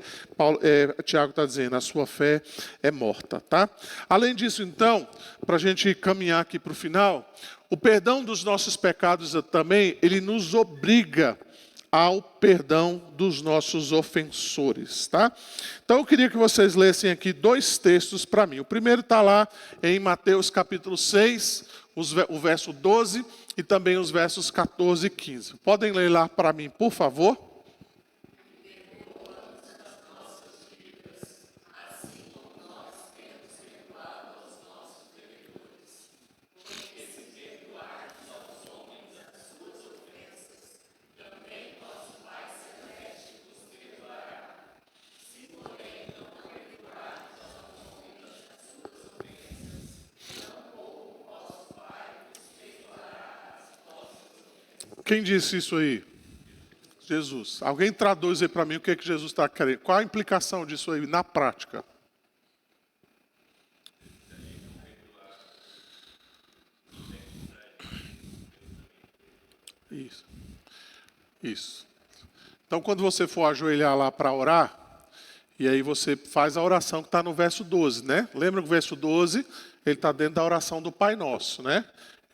Tiago está dizendo, a sua fé é morta. Tá? Além disso, então, para a gente caminhar aqui para o final, o perdão dos nossos pecados também, ele nos obriga ao perdão dos nossos ofensores, tá? Então eu queria que vocês lessem aqui 2 textos para mim. O primeiro está lá em Mateus capítulo 6, o verso 12 e também os versos 14 e 15. Podem ler lá para mim, por favor? Quem disse isso aí? Jesus. Alguém traduz aí para mim o que é que Jesus está querendo. Qual a implicação disso aí na prática? Isso. Isso. Então, quando você for ajoelhar lá para orar, e aí você faz a oração que está no verso 12, né? Lembra que o verso 12, ele está dentro da oração do Pai Nosso, né?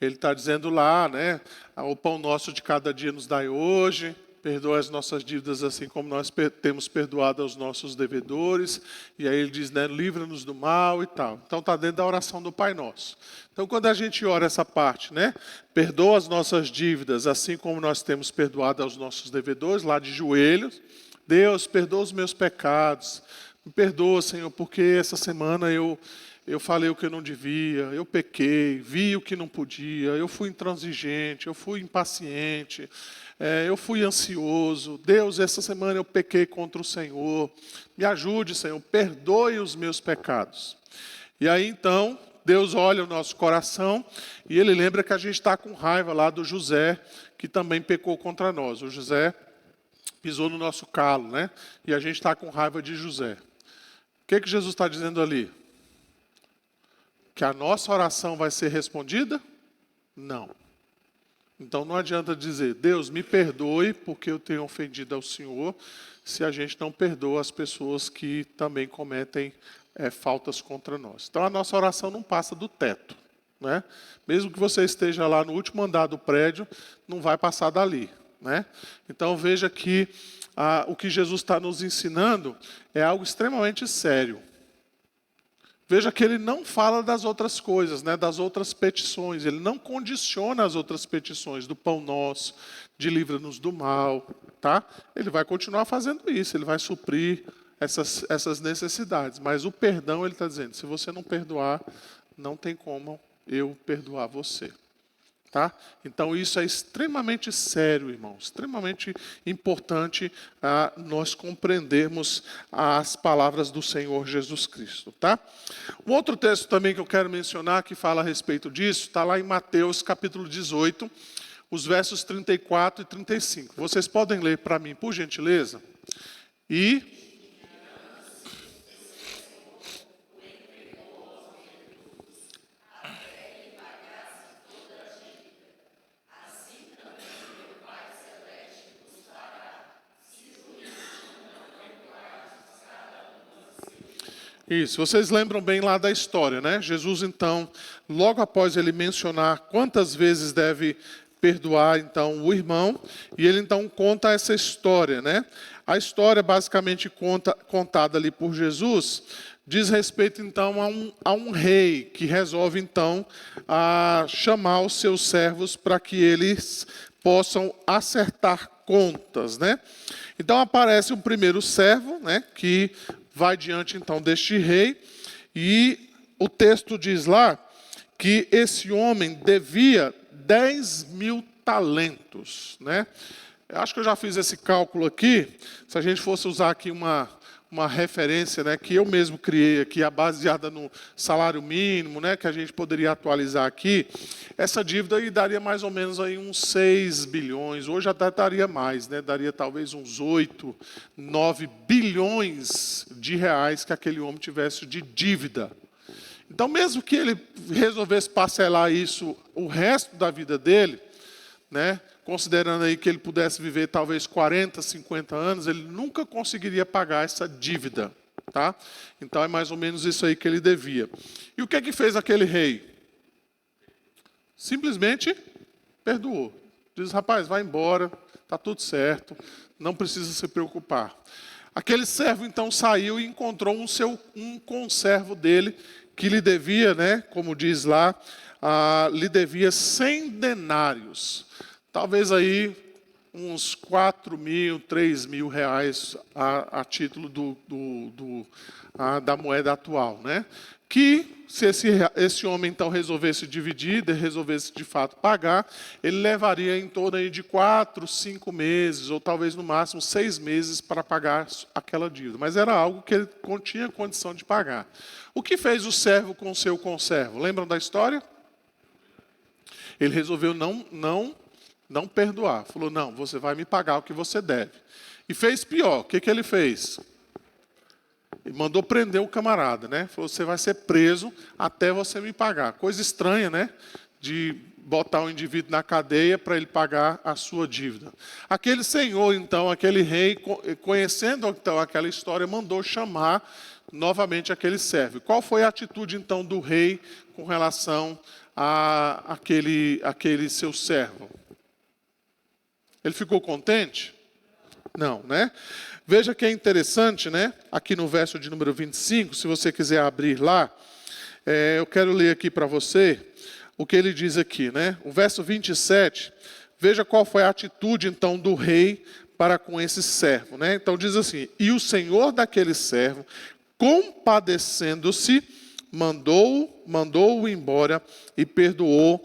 Ele está dizendo lá, né? O pão nosso de cada dia nos dai hoje, perdoa as nossas dívidas assim como nós temos perdoado aos nossos devedores. E aí ele diz, né? Livra-nos do mal e tal. Então está dentro da oração do Pai Nosso. Então quando a gente ora essa parte, né? Perdoa as nossas dívidas assim como nós temos perdoado aos nossos devedores, lá de joelhos. Deus, perdoa os meus pecados. Me perdoa, Senhor, porque essa semana eu falei o que eu não devia, eu pequei, vi o que não podia, eu fui intransigente, eu fui impaciente, eu fui ansioso. Deus, essa semana eu pequei contra o Senhor. Me ajude, Senhor, perdoe os meus pecados. E aí então, Deus olha o nosso coração e Ele lembra que a gente está com raiva lá do José, que também pecou contra nós. O José pisou no nosso calo, né? E a gente está com raiva de José. O que Jesus está dizendo ali? Que a nossa oração vai ser respondida? Não. Então não adianta dizer, Deus me perdoe porque eu tenho ofendido ao Senhor, se a gente não perdoa as pessoas que também cometem faltas contra nós. Então a nossa oração não passa do teto, né? Mesmo que você esteja lá no último andar do prédio, não vai passar dali, né? Então veja que o que Jesus está nos ensinando é algo extremamente sério. Veja que ele não fala das outras coisas, né, das outras petições. Ele não condiciona as outras petições do pão nosso, de livra-nos do mal. Tá? Ele vai continuar fazendo isso, ele vai suprir essas necessidades. Mas o perdão, ele está dizendo, se você não perdoar, não tem como eu perdoar você. Tá? Então isso é extremamente sério, irmãos, extremamente importante nós compreendermos as palavras do Senhor Jesus Cristo. Tá? Um outro texto também que eu quero mencionar, que fala a respeito disso, está lá em Mateus capítulo 18, os versos 34 e 35. Vocês podem ler para mim, por gentileza? Isso, vocês lembram bem lá da história, né? Jesus, então, logo após ele mencionar quantas vezes deve perdoar, então, o irmão, e ele, então, conta essa história, né? A história, basicamente, contada ali por Jesus, diz respeito, então, a um rei que resolve, então, chamar os seus servos para que eles possam acertar contas, né? Então, aparece um primeiro servo, né, que vai diante, então, deste rei, e o texto diz lá que esse homem devia 10.000 talentos, né? Eu acho que eu já fiz esse cálculo aqui, se a gente fosse usar aqui uma referência, né, que eu mesmo criei aqui, baseada no salário mínimo, né, que a gente poderia atualizar aqui, essa dívida aí daria mais ou menos aí uns 6 bilhões, hoje até daria mais, né, daria talvez uns 8, 9 bilhões de reais que aquele homem tivesse de dívida. Então, mesmo que ele resolvesse parcelar isso o resto da vida dele, né, considerando aí que ele pudesse viver talvez 40, 50 anos, ele nunca conseguiria pagar essa dívida. Tá? Então é mais ou menos isso aí que ele devia. E o que é que fez aquele rei? Simplesmente perdoou. Diz, rapaz, vai embora, está tudo certo, não precisa se preocupar. Aquele servo então saiu e encontrou um conservo dele, que lhe devia, né, como diz lá, lhe devia 100 denários. Talvez aí uns 4.000, 3.000 reais a título da moeda atual, né? Que se esse homem então resolvesse dividir, resolvesse de fato pagar, ele levaria em torno aí de 4, 5 meses, ou talvez no máximo 6 meses para pagar aquela dívida. Mas era algo que ele tinha condição de pagar. O que fez o servo com o seu conservo? Lembram da história? Ele resolveu não perdoar. Falou, não, você vai me pagar o que você deve. E fez pior. O que ele fez? Ele mandou prender o camarada, né? Falou, você vai ser preso até você me pagar. Coisa estranha, né? De botar o indivíduo na cadeia para ele pagar a sua dívida. Aquele senhor, então, aquele rei, conhecendo então aquela história, mandou chamar novamente aquele servo. Qual foi a atitude, então, do rei com relação àquele seu servo? Ele ficou contente? Não, né? Veja que é interessante, né? Aqui no verso de número 25, se você quiser abrir lá, eu quero ler aqui para você o que ele diz aqui, né? O verso 27, veja qual foi a atitude, então, do rei para com esse servo, né? Então diz assim, e o senhor daquele servo, compadecendo-se, mandou-o embora e perdoou-lhe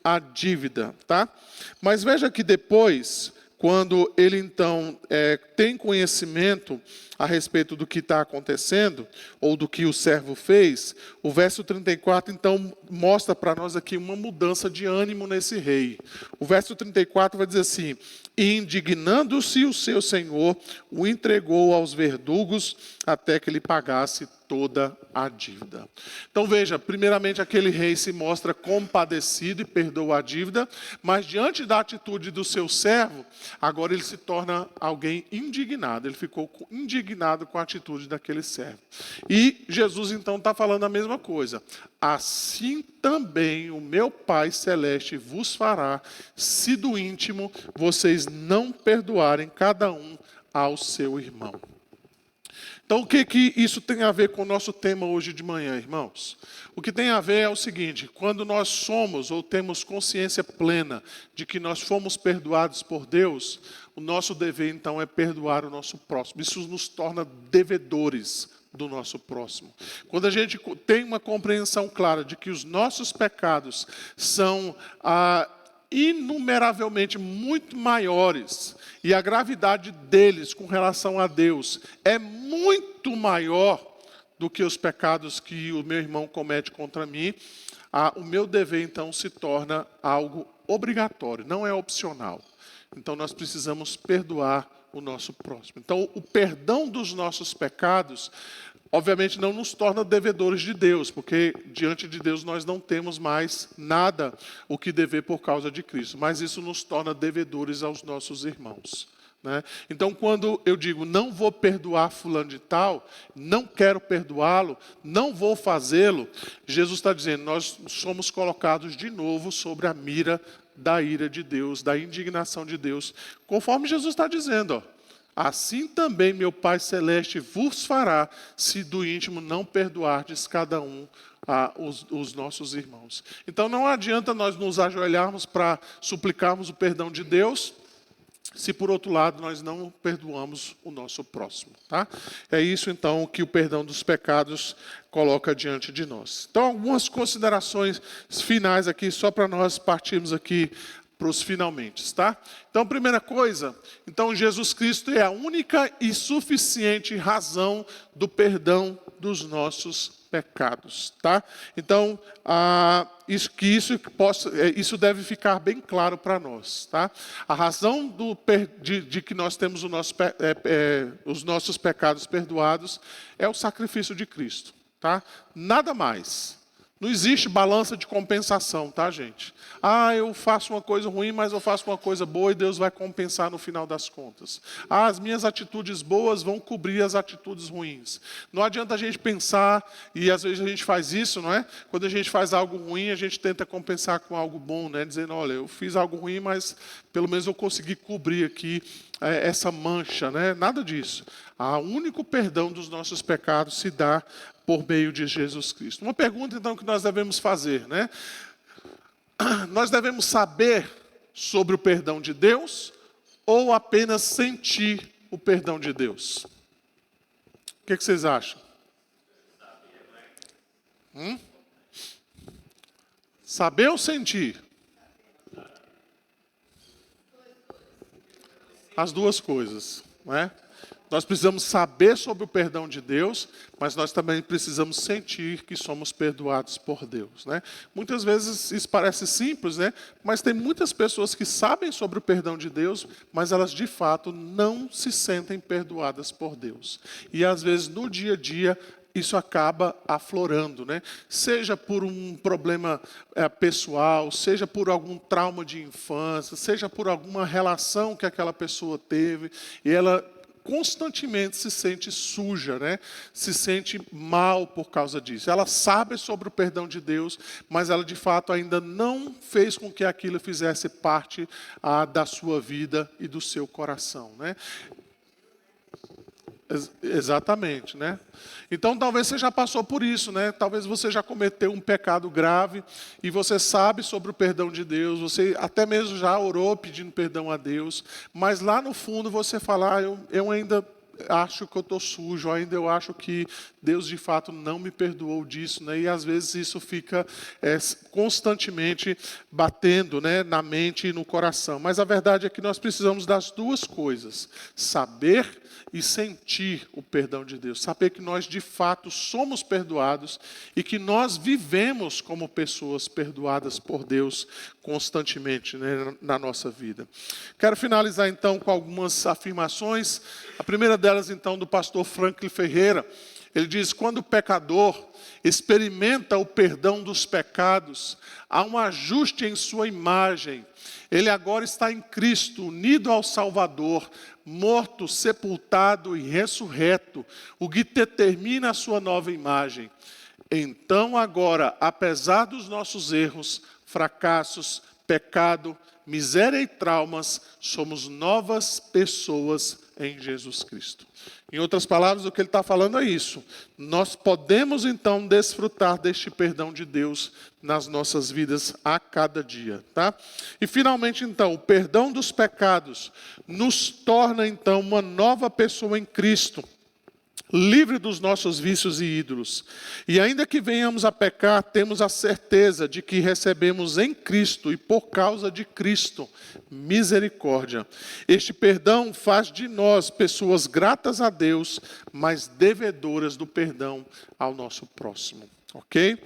a dívida, tá? Mas veja que depois, quando ele então tem conhecimento a respeito do que está acontecendo, ou do que o servo fez, o verso 34 então mostra para nós aqui uma mudança de ânimo nesse rei. O verso 34 vai dizer assim, e indignando-se o seu senhor, o entregou aos verdugos até que ele pagasse toda a dívida. Então veja, primeiramente aquele rei se mostra compadecido e perdoa a dívida, mas diante da atitude do seu servo, agora ele se torna alguém indignado, ele ficou indignado com a atitude daquele servo. E Jesus então está falando a mesma coisa, assim também o meu Pai Celeste vos fará, se do íntimo vocês não perdoarem cada um ao seu irmão. Então, o que isso tem a ver com o nosso tema hoje de manhã, irmãos? O que tem a ver é o seguinte, quando nós somos ou temos consciência plena de que nós fomos perdoados por Deus, o nosso dever, então, é perdoar o nosso próximo. Isso nos torna devedores do nosso próximo. Quando a gente tem uma compreensão clara de que os nossos pecados são inumeravelmente muito maiores e a gravidade deles com relação a Deus é muito maior do que os pecados que o meu irmão comete contra mim, o meu dever então se torna algo obrigatório, não é opcional. Então nós precisamos perdoar o nosso próximo. Então o perdão dos nossos pecados obviamente não nos torna devedores de Deus, porque diante de Deus nós não temos mais nada o que dever por causa de Cristo, mas isso nos torna devedores aos nossos irmãos, né? Então quando eu digo não vou perdoar fulano de tal, não quero perdoá-lo, não vou fazê-lo, Jesus está dizendo, nós somos colocados de novo sobre a mira da ira de Deus, da indignação de Deus, conforme Jesus está dizendo, ó. Assim também meu Pai Celeste vos fará, se do íntimo não perdoardes cada um os nossos irmãos. Então não adianta nós nos ajoelharmos para suplicarmos o perdão de Deus, se por outro lado nós não perdoamos o nosso próximo, tá? É isso então que o perdão dos pecados coloca diante de nós. Então algumas considerações finais aqui, só para nós partirmos aqui para os finalmente, tá? Então, primeira coisa, então Jesus Cristo é a única e suficiente razão do perdão dos nossos pecados, tá? Então, isso deve ficar bem claro para nós, tá? A razão de que nós temos os nossos pecados perdoados é o sacrifício de Cristo, tá? Nada mais. Não existe balança de compensação, tá, gente? Ah, eu faço uma coisa ruim, mas eu faço uma coisa boa e Deus vai compensar no final das contas. Ah, as minhas atitudes boas vão cobrir as atitudes ruins. Não adianta a gente pensar, e às vezes a gente faz isso, não é? Quando a gente faz algo ruim, a gente tenta compensar com algo bom, né? Dizendo, olha, eu fiz algo ruim, mas pelo menos eu consegui cobrir aqui essa mancha, né? Nada disso. O único perdão dos nossos pecados se dá por meio de Jesus Cristo. Uma pergunta, então, que nós devemos fazer, né? Nós devemos saber sobre o perdão de Deus ou apenas sentir o perdão de Deus? O que vocês acham? Saber ou sentir? As duas coisas, não é? Nós precisamos saber sobre o perdão de Deus, mas nós também precisamos sentir que somos perdoados por Deus, né? Muitas vezes isso parece simples, né? Mas tem muitas pessoas que sabem sobre o perdão de Deus, mas elas de fato não se sentem perdoadas por Deus. E às vezes no dia a dia isso acaba aflorando, né? Seja por um problema pessoal, seja por algum trauma de infância, seja por alguma relação que aquela pessoa teve, e ela constantemente se sente suja, né? Se sente mal por causa disso. Ela sabe sobre o perdão de Deus, mas ela de fato ainda não fez com que aquilo fizesse parte da sua vida e do seu coração, né? Exatamente, né? Então talvez você já passou por isso, né? Talvez você já cometeu um pecado grave e você sabe sobre o perdão de Deus, você até mesmo já orou pedindo perdão a Deus, mas lá no fundo você fala, eu ainda acho que eu estou sujo, ainda eu acho que Deus de fato não me perdoou disso, né? E às vezes isso fica constantemente batendo, né, na mente e no coração. Mas a verdade é que nós precisamos das duas coisas: saber e sentir o perdão de Deus. Saber que nós de fato somos perdoados e que nós vivemos como pessoas perdoadas por Deus constantemente, né, na nossa vida. Quero finalizar então com algumas afirmações. A primeira delas então do pastor Franklin Ferreira. Ele diz: quando o pecador experimenta o perdão dos pecados, há um ajuste em sua imagem. Ele agora está em Cristo, unido ao Salvador, morto, sepultado e ressurreto, o que determina a sua nova imagem. Então agora, apesar dos nossos erros, fracassos, pecado, miséria e traumas, somos novas pessoas em Jesus Cristo. Em outras palavras, o que ele está falando é isso. Nós podemos então desfrutar deste perdão de Deus nas nossas vidas a cada dia, tá? E finalmente então, o perdão dos pecados nos torna então uma nova pessoa em Cristo, livre dos nossos vícios e ídolos. E ainda que venhamos a pecar, temos a certeza de que recebemos em Cristo e por causa de Cristo misericórdia. Este perdão faz de nós pessoas gratas a Deus, mas devedoras do perdão ao nosso próximo. Ok?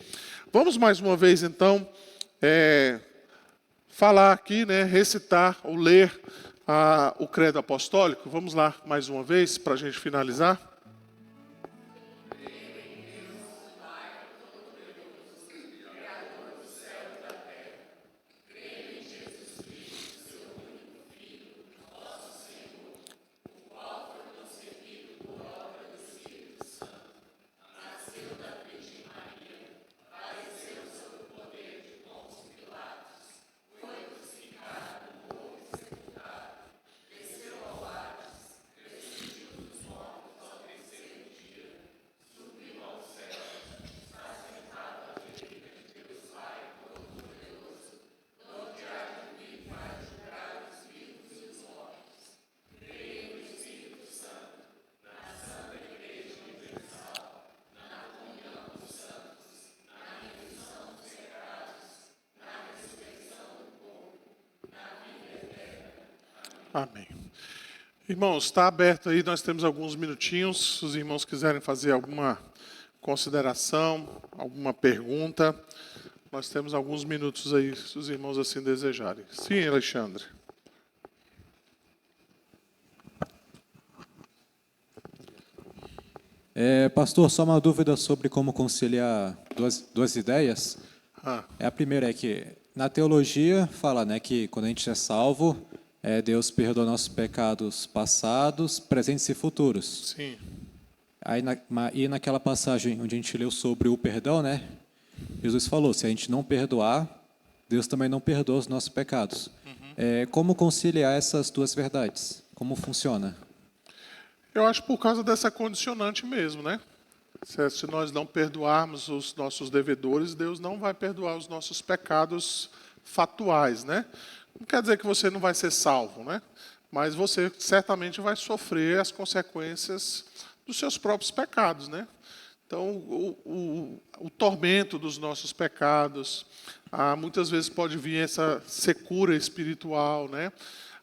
Vamos mais uma vez então falar aqui, né, recitar ou ler o credo apostólico. Vamos lá mais uma vez para a gente finalizar. Amém. Irmãos, está aberto aí, nós temos alguns minutinhos. Se os irmãos quiserem fazer alguma consideração, alguma pergunta, nós temos alguns minutos aí, se os irmãos assim desejarem. Sim, Alexandre. Pastor, só uma dúvida sobre como conciliar duas ideias. Ah, A primeira é que, na teologia, fala, né, que quando a gente é salvo, Deus perdoa nossos pecados passados, presentes e futuros. sim. Aí, e naquela passagem onde a gente leu sobre o perdão, né, Jesus falou, se a gente não perdoar, Deus também não perdoa os nossos pecados. Como conciliar essas duas verdades? Como funciona? Eu acho por causa dessa condicionante mesmo, né? Se nós não perdoarmos os nossos devedores, Deus não vai perdoar os nossos pecados fatuais, né? Não quer dizer que você não vai ser salvo, né? Mas você certamente vai sofrer as consequências dos seus próprios pecados, né? Então, o tormento dos nossos pecados, muitas vezes pode vir essa secura espiritual, né?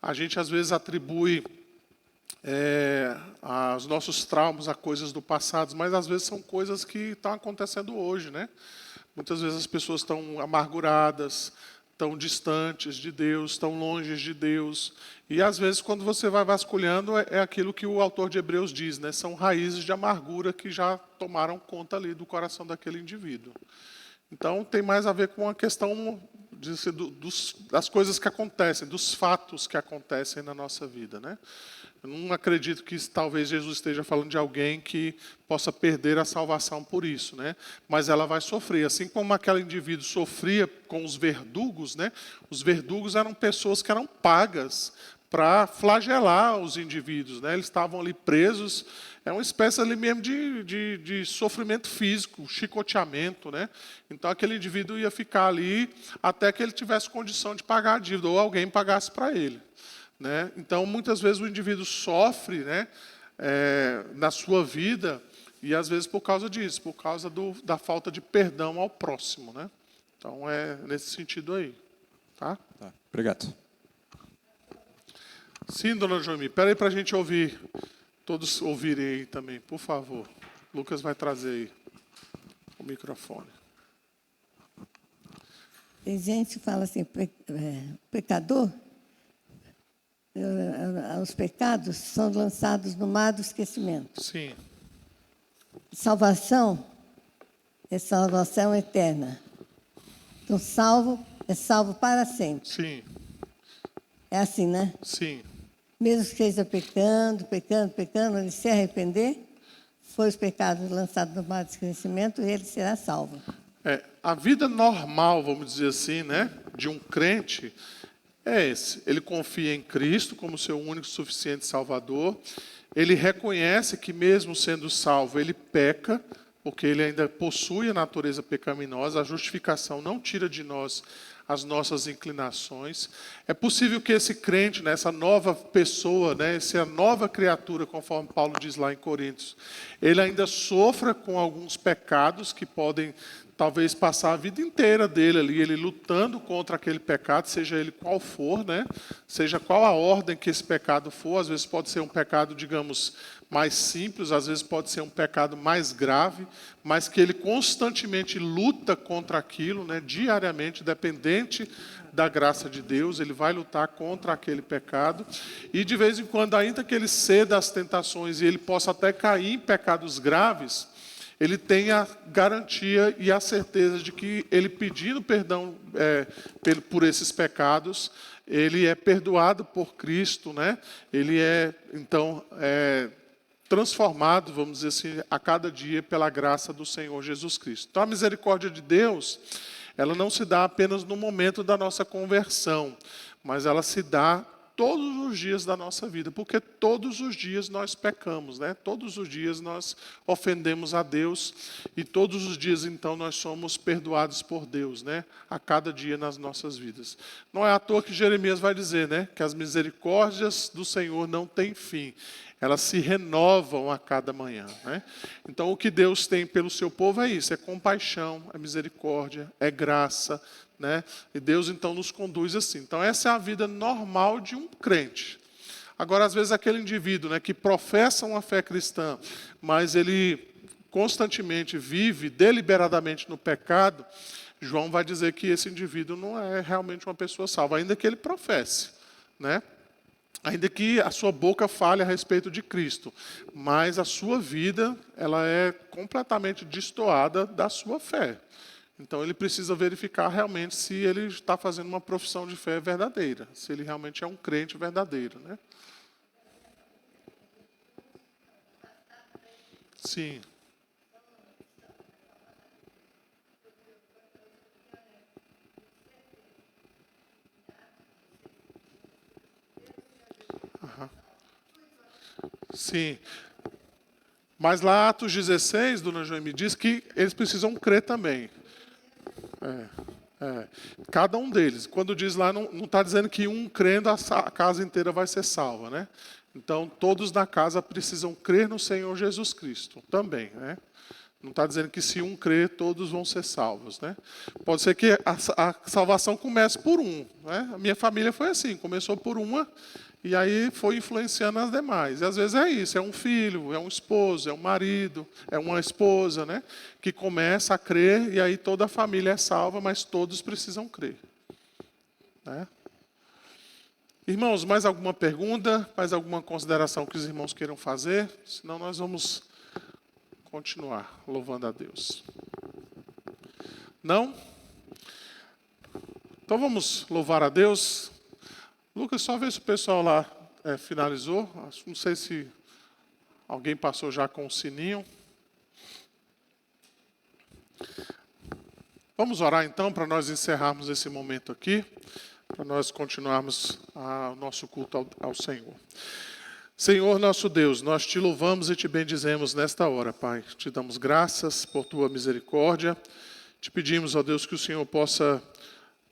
A gente às vezes atribui os nossos traumas a coisas do passado, mas às vezes são coisas que estão acontecendo hoje, né? Muitas vezes as pessoas estão amarguradas, estão distantes de Deus, estão longe de Deus. E às vezes, quando você vai vasculhando, é aquilo que o autor de Hebreus diz, né? São raízes de amargura que já tomaram conta ali do coração daquele indivíduo. Então, tem mais a ver com a questão das coisas que acontecem, dos fatos que acontecem na nossa vida, né? Eu não acredito que talvez Jesus esteja falando de alguém que possa perder a salvação por isso, né? Mas ela vai sofrer. Assim como aquele indivíduo sofria com os verdugos, né? Os verdugos eram pessoas que eram pagas para flagelar os indivíduos, né? Eles estavam ali presos, é uma espécie ali mesmo de sofrimento físico, chicoteamento, né? Então aquele indivíduo ia ficar ali até que ele tivesse condição de pagar a dívida, ou alguém pagasse para ele, né? Então muitas vezes o indivíduo sofre, né, na sua vida, e às vezes por causa disso, por causa da falta de perdão ao próximo, né? Então é nesse sentido aí, tá? Tá, obrigado. Sim, dona Joimi, espera aí para a gente ouvir, todos ouvirem aí também, por favor. Lucas vai trazer aí o microfone. Tem gente que fala assim, pecador, os pecados são lançados no mar do esquecimento. Sim, Salvação é salvação eterna. Então, salvo é salvo para sempre. sim, É assim, né? sim. Mesmo que esteja pecando, ele se arrepender, foi os pecados lançados no mar do esquecimento, ele será salvo. A vida normal, vamos dizer assim, né, de um crente é esse. Ele confia em Cristo como seu único e suficiente Salvador. Ele reconhece que mesmo sendo salvo, ele peca, porque ele ainda possui a natureza pecaminosa. A justificação não tira de nós as nossas inclinações. É possível que esse crente, né, essa nova pessoa, né, essa nova criatura, conforme Paulo diz lá em Coríntios, ele ainda sofra com alguns pecados que podem talvez passar a vida inteira dele ali, ele lutando contra aquele pecado, seja ele qual for, né? Seja qual a ordem que esse pecado for. Às vezes pode ser um pecado, digamos, mais simples, às vezes pode ser um pecado mais grave, mas que ele constantemente luta contra aquilo, né? Diariamente, dependente da graça de Deus, ele vai lutar contra aquele pecado. E de vez em quando, ainda que ele ceda às tentações e ele possa até cair em pecados graves, ele tem a garantia e a certeza de que ele pedindo perdão por esses pecados, ele é perdoado por Cristo, né? Ele é, então, transformado, vamos dizer assim, a cada dia pela graça do Senhor Jesus Cristo. Então, a misericórdia de Deus, ela não se dá apenas no momento da nossa conversão, mas ela se dá todos os dias da nossa vida, porque todos os dias nós pecamos, né? Todos os dias nós ofendemos a Deus e todos os dias, então, nós somos perdoados por Deus, né? A cada dia nas nossas vidas. Não é à toa que Jeremias vai dizer, né, que as misericórdias do Senhor não têm fim. Elas se renovam a cada manhã, né? Então, o que Deus tem pelo seu povo é isso, é compaixão, é misericórdia, é graça, né? E Deus, então, nos conduz assim. Então, essa é a vida normal de um crente. Agora, às vezes, aquele indivíduo, né, que professa uma fé cristã, mas ele constantemente vive deliberadamente no pecado, João vai dizer que esse indivíduo não é realmente uma pessoa salva, ainda que ele professe, né? Ainda que a sua boca fale a respeito de Cristo, mas a sua vida, ela é completamente destoada da sua fé. Então ele precisa verificar realmente se ele está fazendo uma profissão de fé verdadeira, se ele realmente é um crente verdadeiro, né? Sim. Sim. Mas lá, Atos 16, dona Joemi diz que eles precisam crer também. Cada um deles. Quando diz lá, não está dizendo que um crendo a casa inteira vai ser salva, né? Então, todos na casa precisam crer no Senhor Jesus Cristo também, né? Não está dizendo que se um crer, todos vão ser salvos, né? Pode ser que a salvação comece por um, né? A minha família foi assim, começou por uma e aí foi influenciando as demais. E às vezes é isso, é um filho, é um esposo, é um marido, é uma esposa, né? Que começa a crer e aí toda a família é salva, mas todos precisam crer, né? Irmãos, mais alguma pergunta? Mais alguma consideração que os irmãos queiram fazer? Senão nós vamos continuar louvando a Deus. Não? Então vamos louvar a Deus. Lucas, só vê se o pessoal lá finalizou. Não sei se alguém passou já com o sininho. Vamos orar então para nós encerrarmos esse momento aqui, para nós continuarmos o nosso culto ao Senhor. Senhor nosso Deus, nós te louvamos e te bendizemos nesta hora, Pai. Te damos graças por tua misericórdia. Te pedimos, ó Deus, que o Senhor possa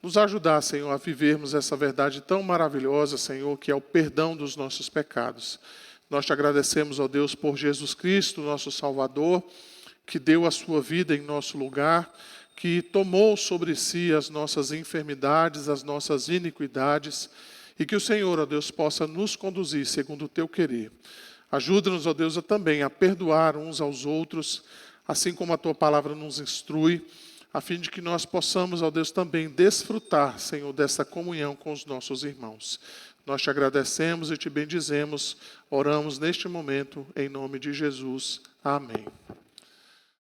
nos ajudar, Senhor, a vivermos essa verdade tão maravilhosa, Senhor, que é o perdão dos nossos pecados. Nós te agradecemos, ó Deus, por Jesus Cristo, nosso Salvador, que deu a sua vida em nosso lugar, que tomou sobre si as nossas enfermidades, as nossas iniquidades, e que o Senhor, ó Deus, possa nos conduzir segundo o teu querer. Ajuda-nos, ó Deus, também a perdoar uns aos outros, assim como a tua palavra nos instrui, a fim de que nós possamos, ó Deus, também desfrutar, Senhor, dessa comunhão com os nossos irmãos. Nós te agradecemos e te bendizemos, oramos neste momento, em nome de Jesus. Amém.